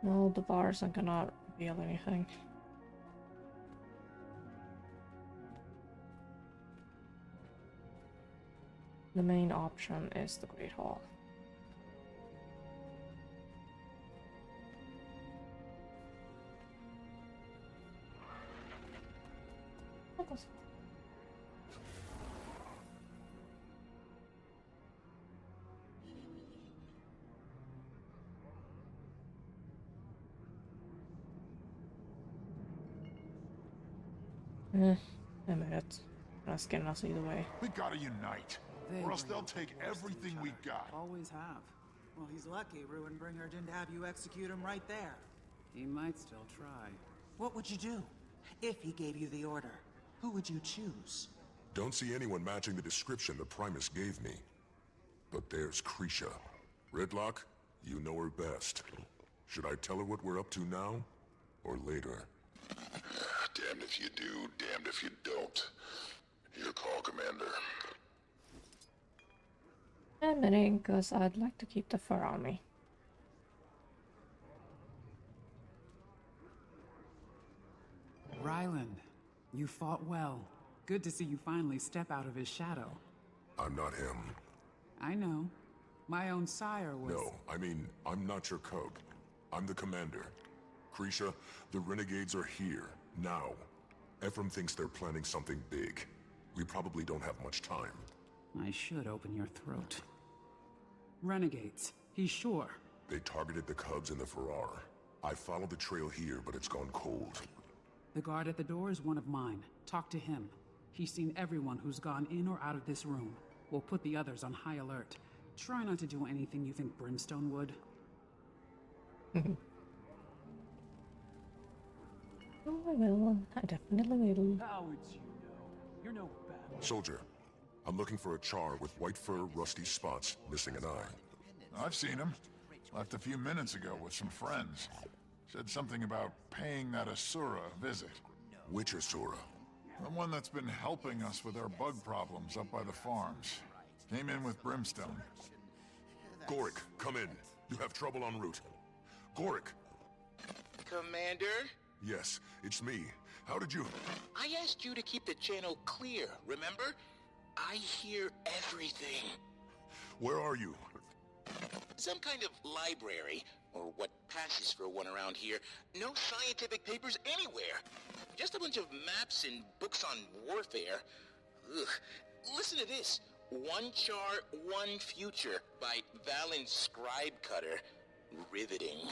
No, the bars aren't gonna reveal anything. The main option is the Great Hall. A minute. That's getting us either way. We gotta unite, or else they'll take everything we got. Always have. Well, he's lucky Ruinbringer didn't have you execute him right there. He might still try. What would you do? If he gave you the order, who would you choose? Don't see anyone matching the description the Primus gave me. But there's Krisha. Redlock, you know her best. Should I tell her what we're up to now? Or later? Damned if you do, damned if you don't. Your call, Commander. Admitting, because I'd like to keep the fur on me. Ryland, you fought well. Good to see you finally step out of his shadow. I'm not him. I know. My own sire was... No, I mean, I'm not your cub. I'm the commander. Krisha, the renegades are here, now. Ephraim thinks they're planning something big. We probably don't have much time. I should open your throat. Renegades, he's sure. They targeted the cubs in the Farrar. I followed the trail here, but it's gone cold. The guard at the door is one of mine. Talk to him. He's seen everyone who's gone in or out of this room. We'll put the others on high alert. Try not to do anything you think Brimstone would. Oh, I will. I definitely will. How would you know? You're no battle. Soldier, I'm looking for a Charr with white fur, rusty spots, missing an eye. I've seen him. Left a few minutes ago with some friends. Said something about paying that Asura a visit. Which Asura? The one that's been helping us with our bug problems up by the farms. Came in with Brimstone. Gorik, come in. You have trouble en route. Gorik! Commander? Yes, it's me. How did you... I asked you to keep the channel clear, remember? I hear everything. Where are you? Some kind of library, or what passes for one around here. No scientific papers anywhere. Just a bunch of maps and books on warfare. Ugh. Listen to this. One Charr, One Future by Valen Scribecutter. Riveting.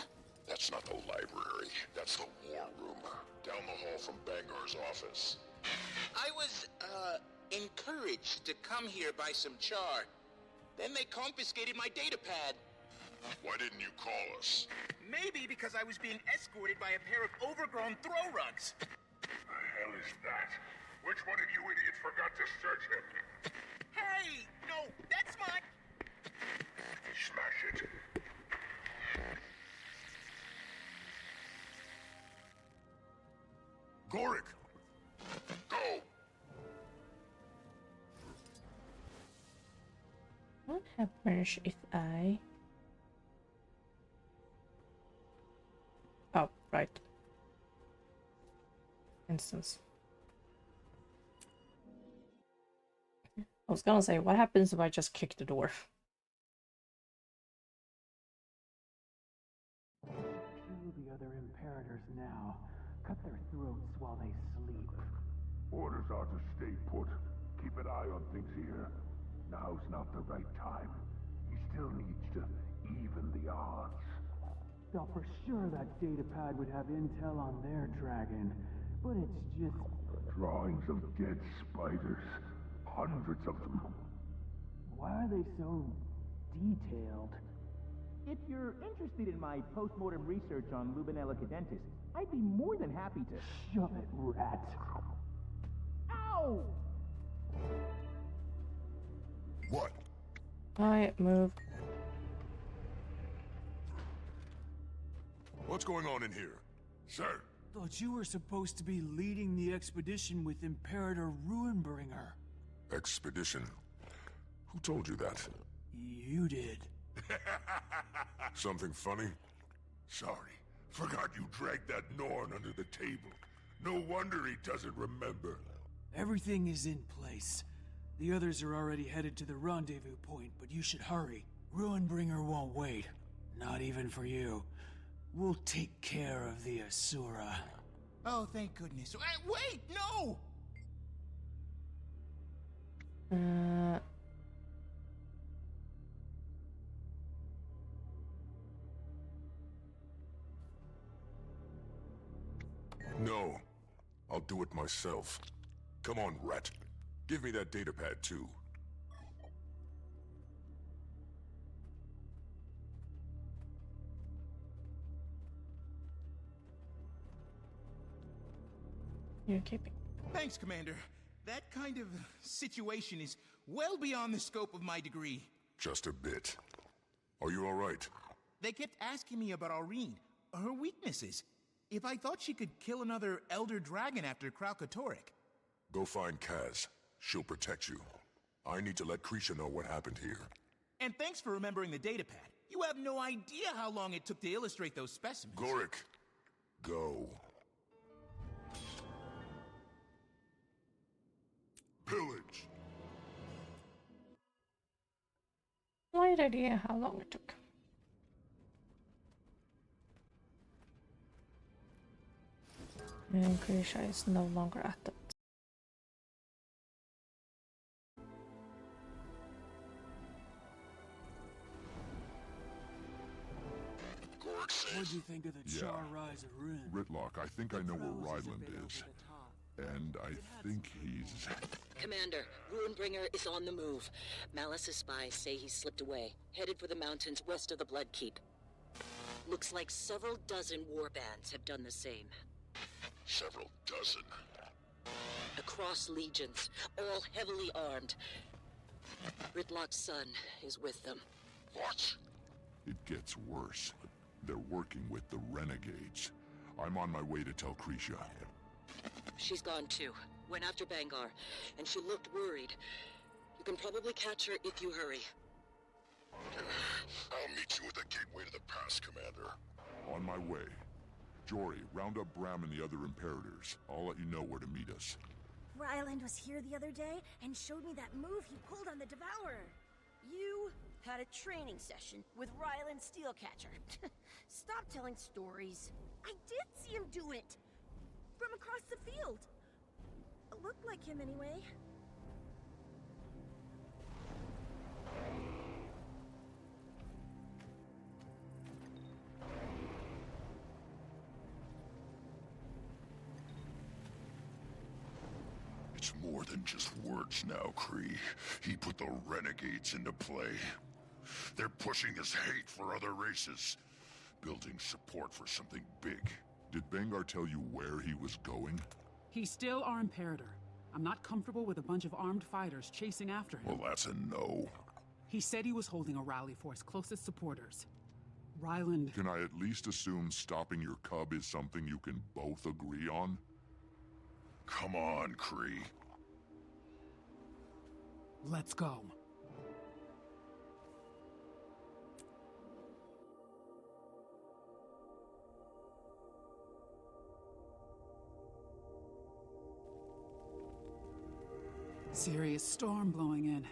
That's not the library. That's the war room. Down the hall from Bangar's office. I was, encouraged to come here by some Charr. Then they confiscated my datapad. Why didn't you call us? Maybe because I was being escorted by a pair of overgrown throw rugs. The hell is that? Which one of you idiots forgot to search him? Hey! No, that's mine! Smash it. Gorik! Go! What happens if I... Oh, right. Instance. I was gonna say, what happens if I just kick the door? Kill the other Imperators now. Cut their throats while they sleep. Orders are to stay put. Keep an eye on things here. Now's not the right time. He still needs to even the odds. Thought for sure that datapad would have intel on their dragon, but it's just... Drawings of dead spiders. Hundreds of them. Why are they so detailed? If you're interested in my post-mortem research on Lubinella cadentis, I'd be more than happy to... Shove it, rat. Ow! What? I move. What's going on in here? Sir? Thought you were supposed to be leading the expedition with Imperator Ruinbringer. Expedition? Who told you that? You did. Something funny? Sorry. Forgot you dragged that Norn under the table. No wonder he doesn't remember. Everything is in place. The others are already headed to the rendezvous point, but you should hurry. Ruinbringer won't wait. Not even for you. We'll take care of the Asura. Oh, thank goodness. Wait, no! No. I'll do it myself. Come on, rat. Give me that datapad too. You're keeping. Thanks, Commander. That kind of situation is well beyond the scope of my degree. Just a bit. Are you all right? They kept asking me about Aurene, her weaknesses. If I thought she could kill another Elder Dragon after Kralkatorrik. Go find Kaz. She'll protect you. I need to let Krisha know what happened here. And thanks for remembering the datapad. You have no idea how long it took to illustrate those specimens. Gorik, go. Pillage. Slight idea how long it took. And Krisha is no longer at the. What'd you think of the Charr rise of Ruin? Ritlock, I think I know where Ryland is. And I think he's... Commander, Ruinbringer is on the move. Malice's spies say he's slipped away, headed for the mountains west of the Blood Keep. Looks like several dozen warbands have done the same. Several dozen? Across legions, all heavily armed. Ritlock's son is with them. What? It gets worse. They're working with the renegades. I'm on my way to tell Krisha. She's gone too. Went after Bangar, and she looked worried. You can probably catch her if you hurry. I'll meet you at the gateway to the pass, Commander. On my way. Jory, round up Bram and the other Imperators. I'll let you know where to meet us. Ryland was here the other day and showed me that move he pulled on the Devourer. You had a training session with Ryland Steelcatcher. Stop telling stories. I did see him do it! From across the field. It looked like him anyway. It's more than just words now, Kree. He put the renegades into play. They're pushing his hate for other races, building support for something big. Did Bangar tell you where he was going? He's still our Imperator. I'm not comfortable with a bunch of armed fighters chasing after him. Well, that's a no. He said he was holding a rally for his closest supporters. Ryland... Can I at least assume stopping your cub is something you can both agree on? Come on, Kree. Let's go. Serious storm blowing in.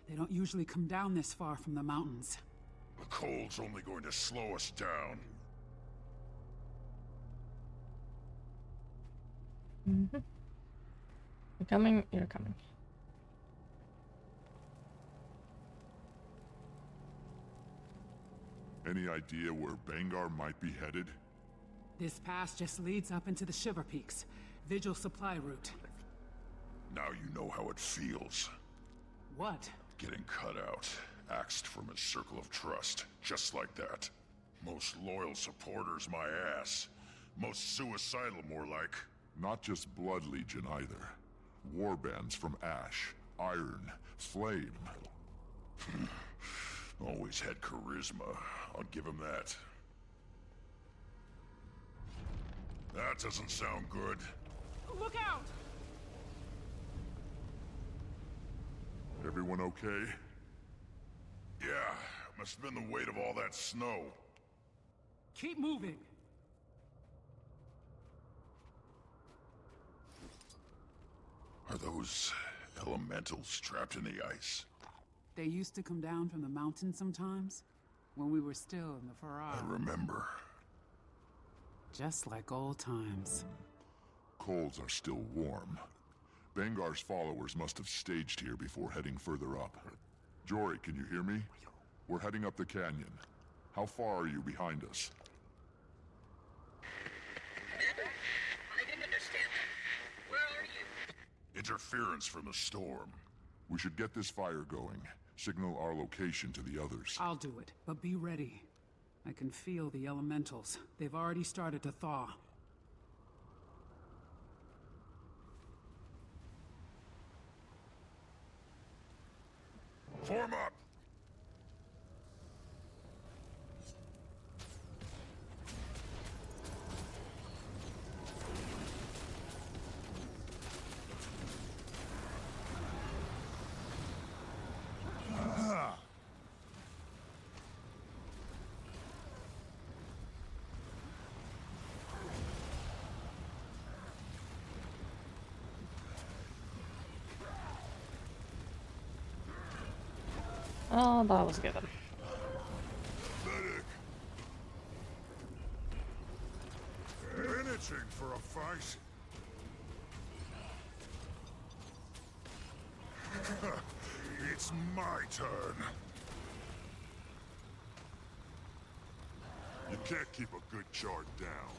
They don't usually come down this far from the mountains. The cold's only going to slow us down. Mm-hmm. You're coming, you're coming. Any idea where Bangar might be headed? This pass just leads up into the Shiver Peaks. Vigil supply route. Now you know how it feels. What? Getting cut out, axed from his circle of trust, just like that. Most loyal supporters, my ass. Most suicidal, more like. Not just Blood Legion, either. Warbands from Ash, Iron, Flame. Always had charisma, I'll give him that. That doesn't sound good. Look out! Everyone okay? Yeah, must have been the weight of all that snow. Keep moving! Are those elementals trapped in the ice? They used to come down from the mountain sometimes, when we were still in the Farah. I remember. Just like old times. Coals are still warm. Bangar's followers must have staged here before heading further up. Jory, can you hear me? We're heading up the canyon. How far are you behind us? I didn't understand that. Where are you? Interference from the storm. We should get this fire going. Signal our location to the others. I'll do it, but be ready. I can feel the elementals. They've already started to thaw. Form up! Oh, that was good. Finishing for a fight. It's my turn. You can't keep a good Charr down.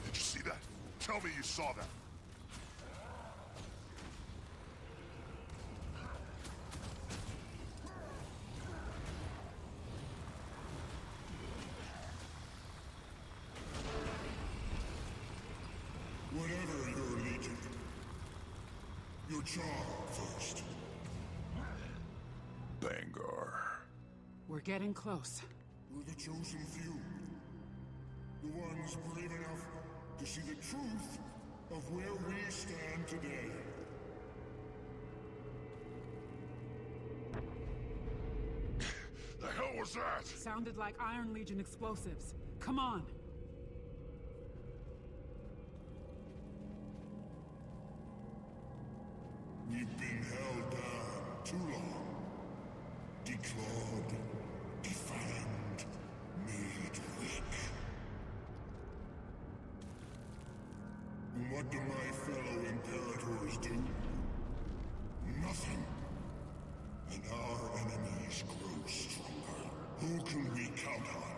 Did you see that? Tell me you saw that. Whatever your legion, your Charr first. Bangar. We're getting close. We're the chosen few. The ones brave enough to see the truth of where we stand today. The hell was that? Sounded like Iron Legion explosives. Come on. We've been held down too long. Declawed, defined, made weak. And what do my fellow Imperators do? Nothing. And our enemies grow stronger. Who can we count on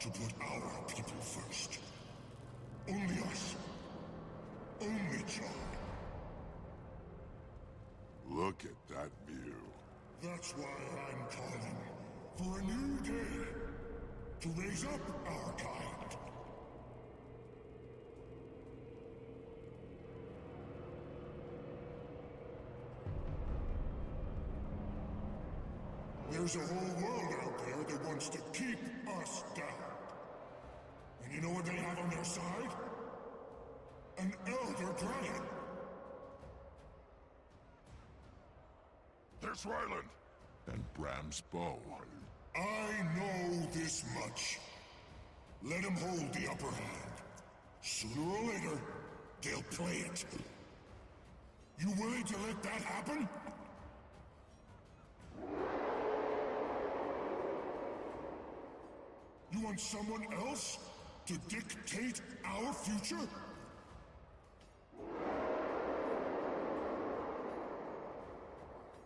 to put our people first? Only us. Only Charr. Look at that view. That's why I'm calling for a new day to raise up our kind. There's a whole world out there that wants to keep us down. And you know what they have on their side? An Elder Dragon. There's Ryland! And Bram's bow. I know this much. Let him hold the upper hand. Sooner or later, they'll play it. You willing to let that happen? You want someone else to dictate our future?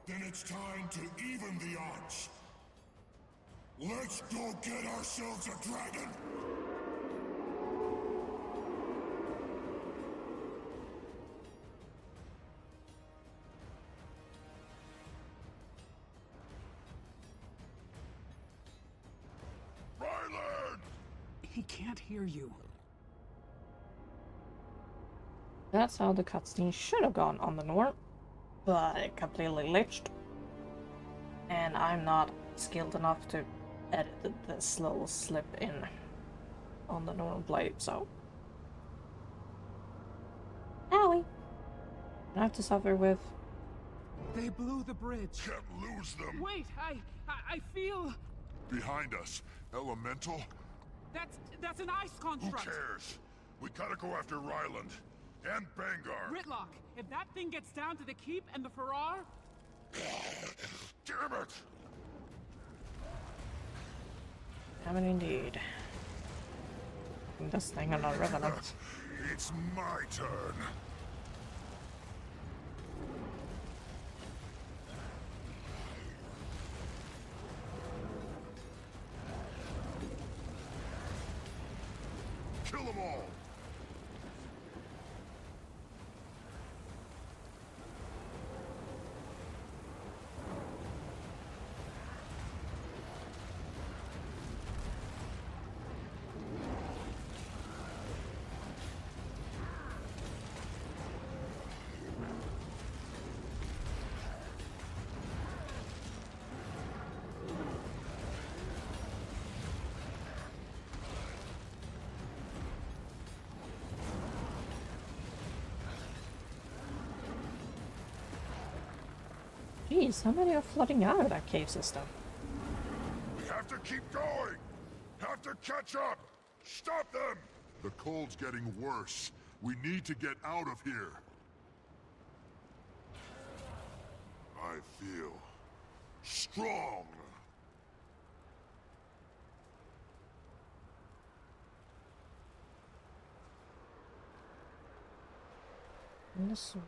Then it's time to even the odds. Let's go get ourselves a dragon! Ryland! He can't hear you. That's how the cutscene should have gone on the North, but it completely glitched. And I'm not skilled enough to edit this little slip in on the normal blade, so. Owie! I have to suffer with. They blew the bridge. Can't lose them. Wait, I feel. Behind us, Elemental? That's an ice construct. Who cares? We gotta go after Ryland. And Bangar. Ritlock, if that thing gets down to the keep and the Farrar... Damn it! Damn it indeed. This thing on a Revenant. It's my turn. Kill them all! Jeez, how many are flooding out of that cave system? We have to keep going! Have to catch up! Stop them! The cold's getting worse. We need to get out of here. I feel strong. Listen.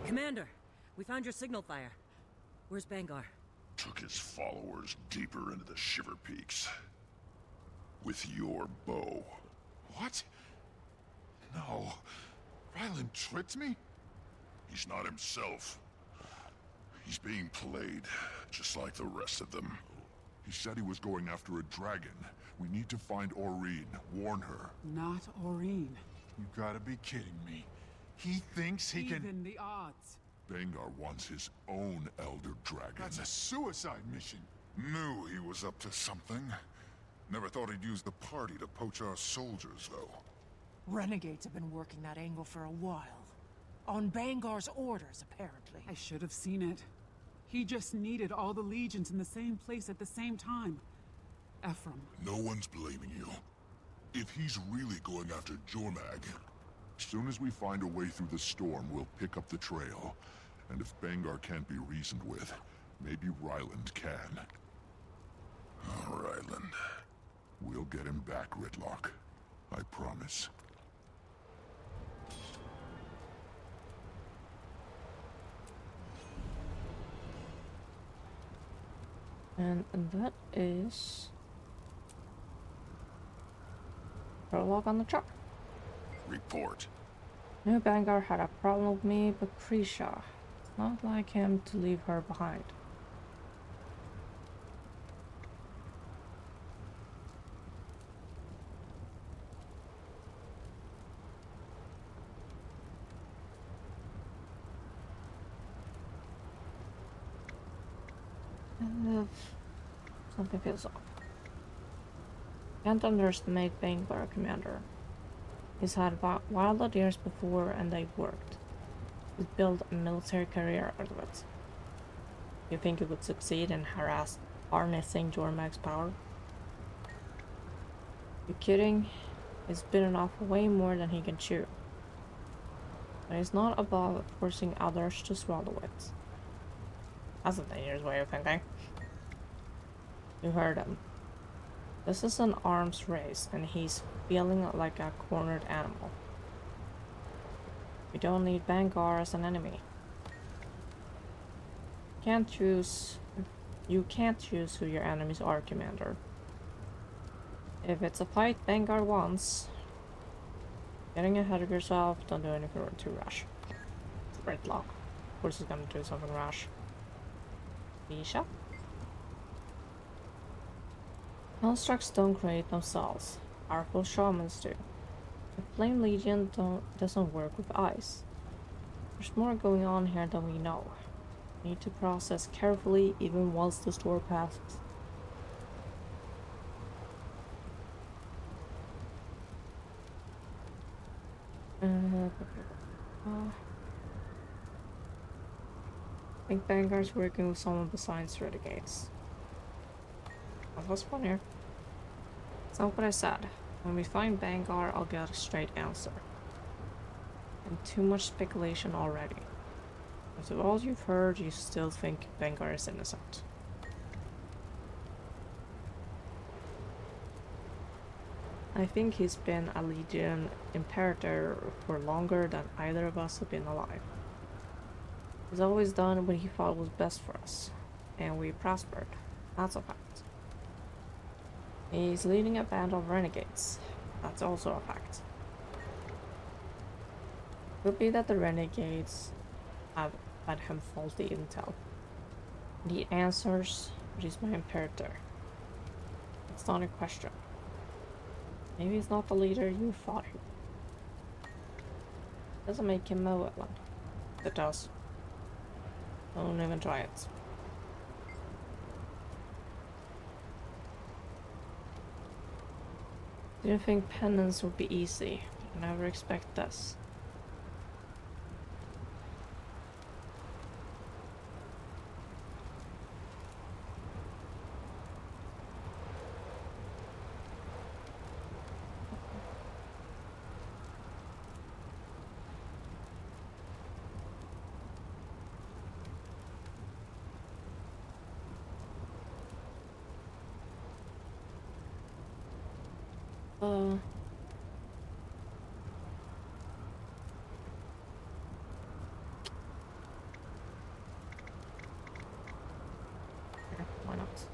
Commander, we found your signal fire. Where's Bangar? Took his followers deeper into the Shiver Peaks. With your bow. What? No. Ryland tricked me? He's not himself. He's being played, just like the rest of them. He said he was going after a dragon. We need to find Aurene. Warn her. Not Aurene. You gotta be kidding me. He thinks he can... Even the odds. Bangar wants his own Elder Dragon. That's a suicide mission. Knew he was up to something. Never thought he'd use the party to poach our soldiers, though. Renegades have been working that angle for a while. On Bangar's orders, apparently. I should have seen it. He just needed all the legions in the same place at the same time. Ephraim. No one's blaming you. If he's really going after Jormag... As soon as we find a way through the storm, we'll pick up the trail. And if Bangar can't be reasoned with, maybe Ryland can. Oh, Ryland. We'll get him back, Ridlock. I promise. And that is... Prologue on the Charr. Report. Knew Bangar had a problem with me, but Krisha. Not like him to leave her behind. Something feels off. Can't underestimate Bangar, Commander. He's had wild ideas before and they worked. He's built a military career out of it. You think he would succeed in harnessing Jormag's power? You kidding? He's bitten off way more than he can chew. But he's not above forcing others to swallow it. That's a dangerous way of thinking. You heard him. This is an arms race, and he's feeling like a cornered animal. We don't need Bangar as an enemy. You can't choose who your enemies are, Commander. If it's a fight Bangar wants, getting ahead of yourself, don't do anything too rash. It's Ridlock. Of course he's gonna do something rash. Isha? Constructs don't create themselves. Powerful shamans do. The Flame Legion doesn't work with ice. There's more going on here than we know. We need to process carefully even once the storm passes. I think Vanguard's working with someone besides Renegades. That was funnier. It's not what I said. When we find Vanguard, I'll get a straight answer. And too much speculation already. After all you've heard, you still think Vanguard is innocent. I think he's been a Legion Imperator for longer than either of us have been alive. He's always done what he thought was best for us, and we prospered. That's a fact. He's leading a band of renegades. That's also a fact. Could be that the renegades have fed him faulty intel. Need answers, but he's my Imperator. It's not a question. Maybe he's not the leader you thought he was. Doesn't make him a villain. It does. Don't even try it. Didn't think penance would be easy. Never expect this. Why not?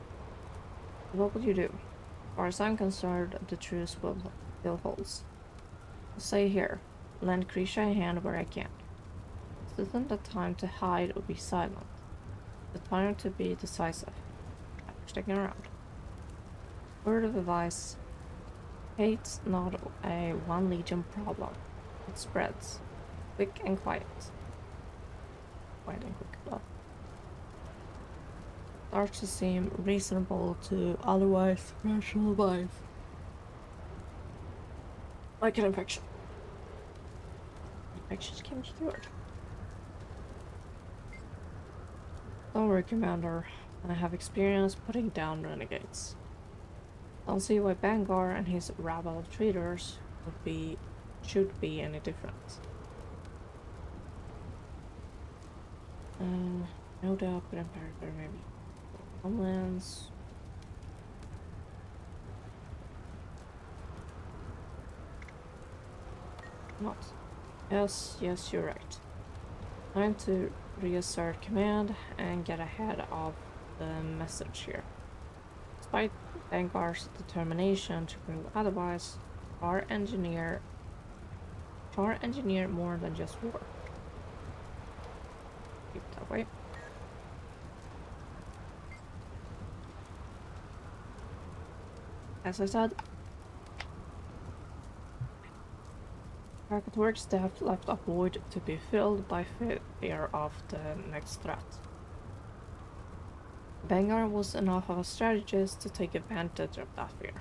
What would you do? As far as I'm concerned, the truth will still holds. I'll say here, lend Krisha a hand where I can. This isn't the time to hide or be silent. The time to be decisive. I'm sticking around. Word of advice. Hate's not a one Legion problem. It spreads. Quick and quiet. Quiet and quick. Starts to seem reasonable to otherwise rational minds. Like an infection. Infections can be cured. Don't worry, Commander. I have experience putting down renegades. Don't see why Bangar and his rabble of traitors should be any different. No doubt, but Imperator maybe. Homelands. Not. Yes, you're right. Time to reassert command and get ahead of the message here. Despite Vanguard's determination to prove otherwise, Charr engineer more than just war. Keep that way. As I said, Krakatorik's staff left a void to be filled by fear of the next threat. Bangar was enough of a strategist to take advantage of that fear.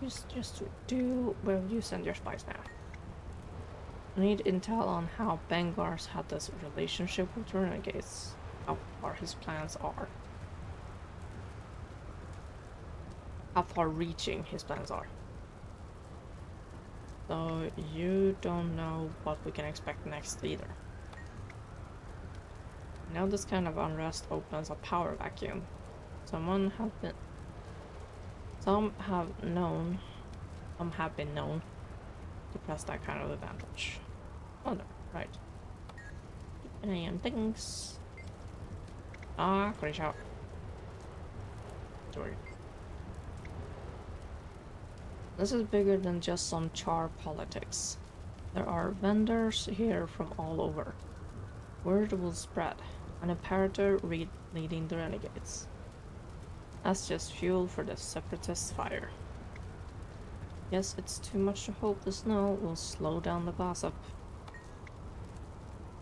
Just do where you send your spies now. I need intel on how Bangar's had this relationship with renegades, how far his plans are. How far reaching his plans are. So you don't know what we can expect next either. Now this kind of unrest opens a power vacuum. Some have been known to press that kind of advantage. Oh no, right. And things. Great shot. Sorry. This is bigger than just some Charr politics. There are vendors here from all over. Word will spread. An Imperator leading the renegades. That's just fuel for the separatist fire. Guess it's too much to hope the snow will slow down the gossip.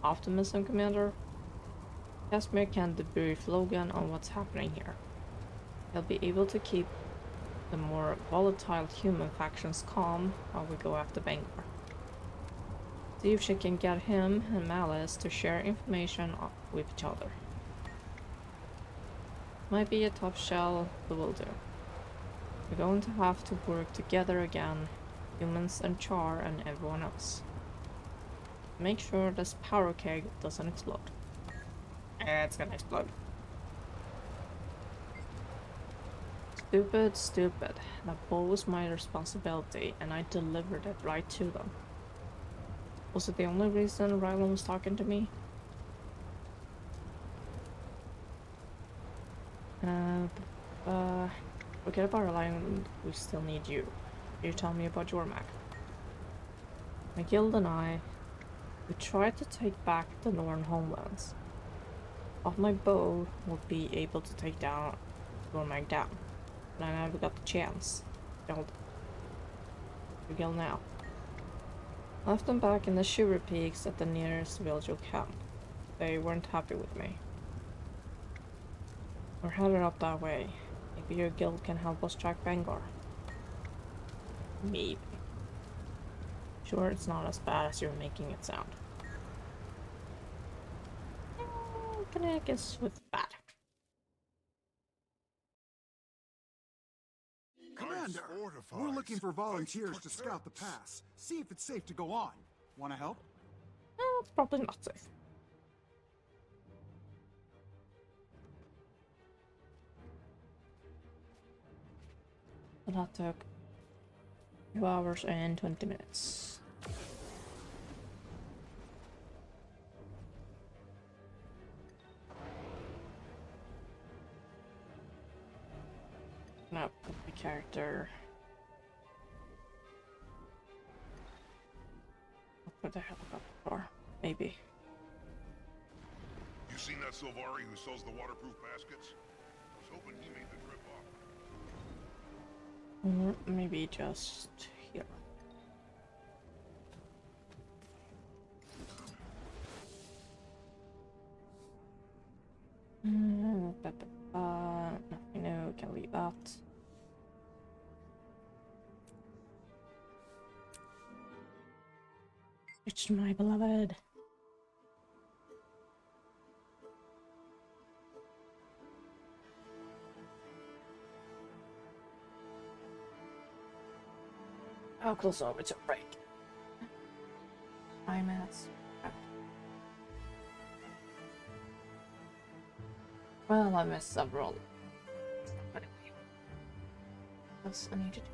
Optimism, Commander? Casimir can debrief Logan on what's happening here. He'll be able to keep the more volatile human factions calm while we go after Bangor. See if she can get him and Malice to share information with each other. Might be a tough shell, but will do. We're going to have to work together again, humans and Charr and everyone else. Make sure this power keg doesn't explode. It's gonna explode. Stupid, stupid. That was my responsibility, and I delivered it right to them. Was it the only reason Rylan was talking to me? Forget about our island, we still need you. You tell me about your Mac. My guild and I, we tried to take back the Northern homelands. Off my bow would be able to take down Mag down, but I never got the chance. Your guild now. Left them back in the Shiver Peaks at the nearest village camp. They weren't happy with me. We're headed up that way. Maybe your guild can help us track Bangor. Maybe. Sure, it's not as bad as you're making it sound. Connect is with bad. Commander, we're looking for volunteers to scout the pass. See if it's safe to go on. Want to help? Probably not safe. But that took 2 hours and 20 minutes. No, put the character. I'll put the helicopter, maybe. You seen that Silvari who sells the waterproof baskets? I was hoping he made the trip up. Or maybe just here. Nothing new, can leave that. It's my beloved. How close are we to break? 5 minutes. Well, I missed several. But anyway, what else I need to do?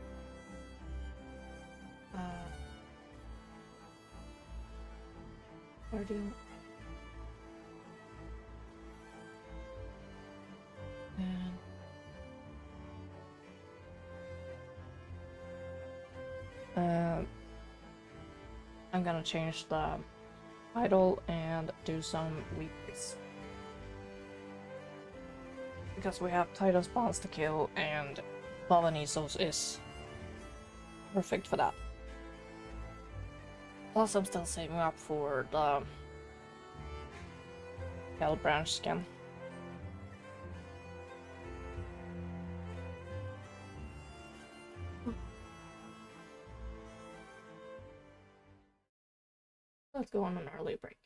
Where do? I'm gonna change the title and do some weeklies. Because we have title spawns to kill, and Valanisos is perfect for that. Plus, I'm still saving up for the Hell Branch skin. Let's go on an early break.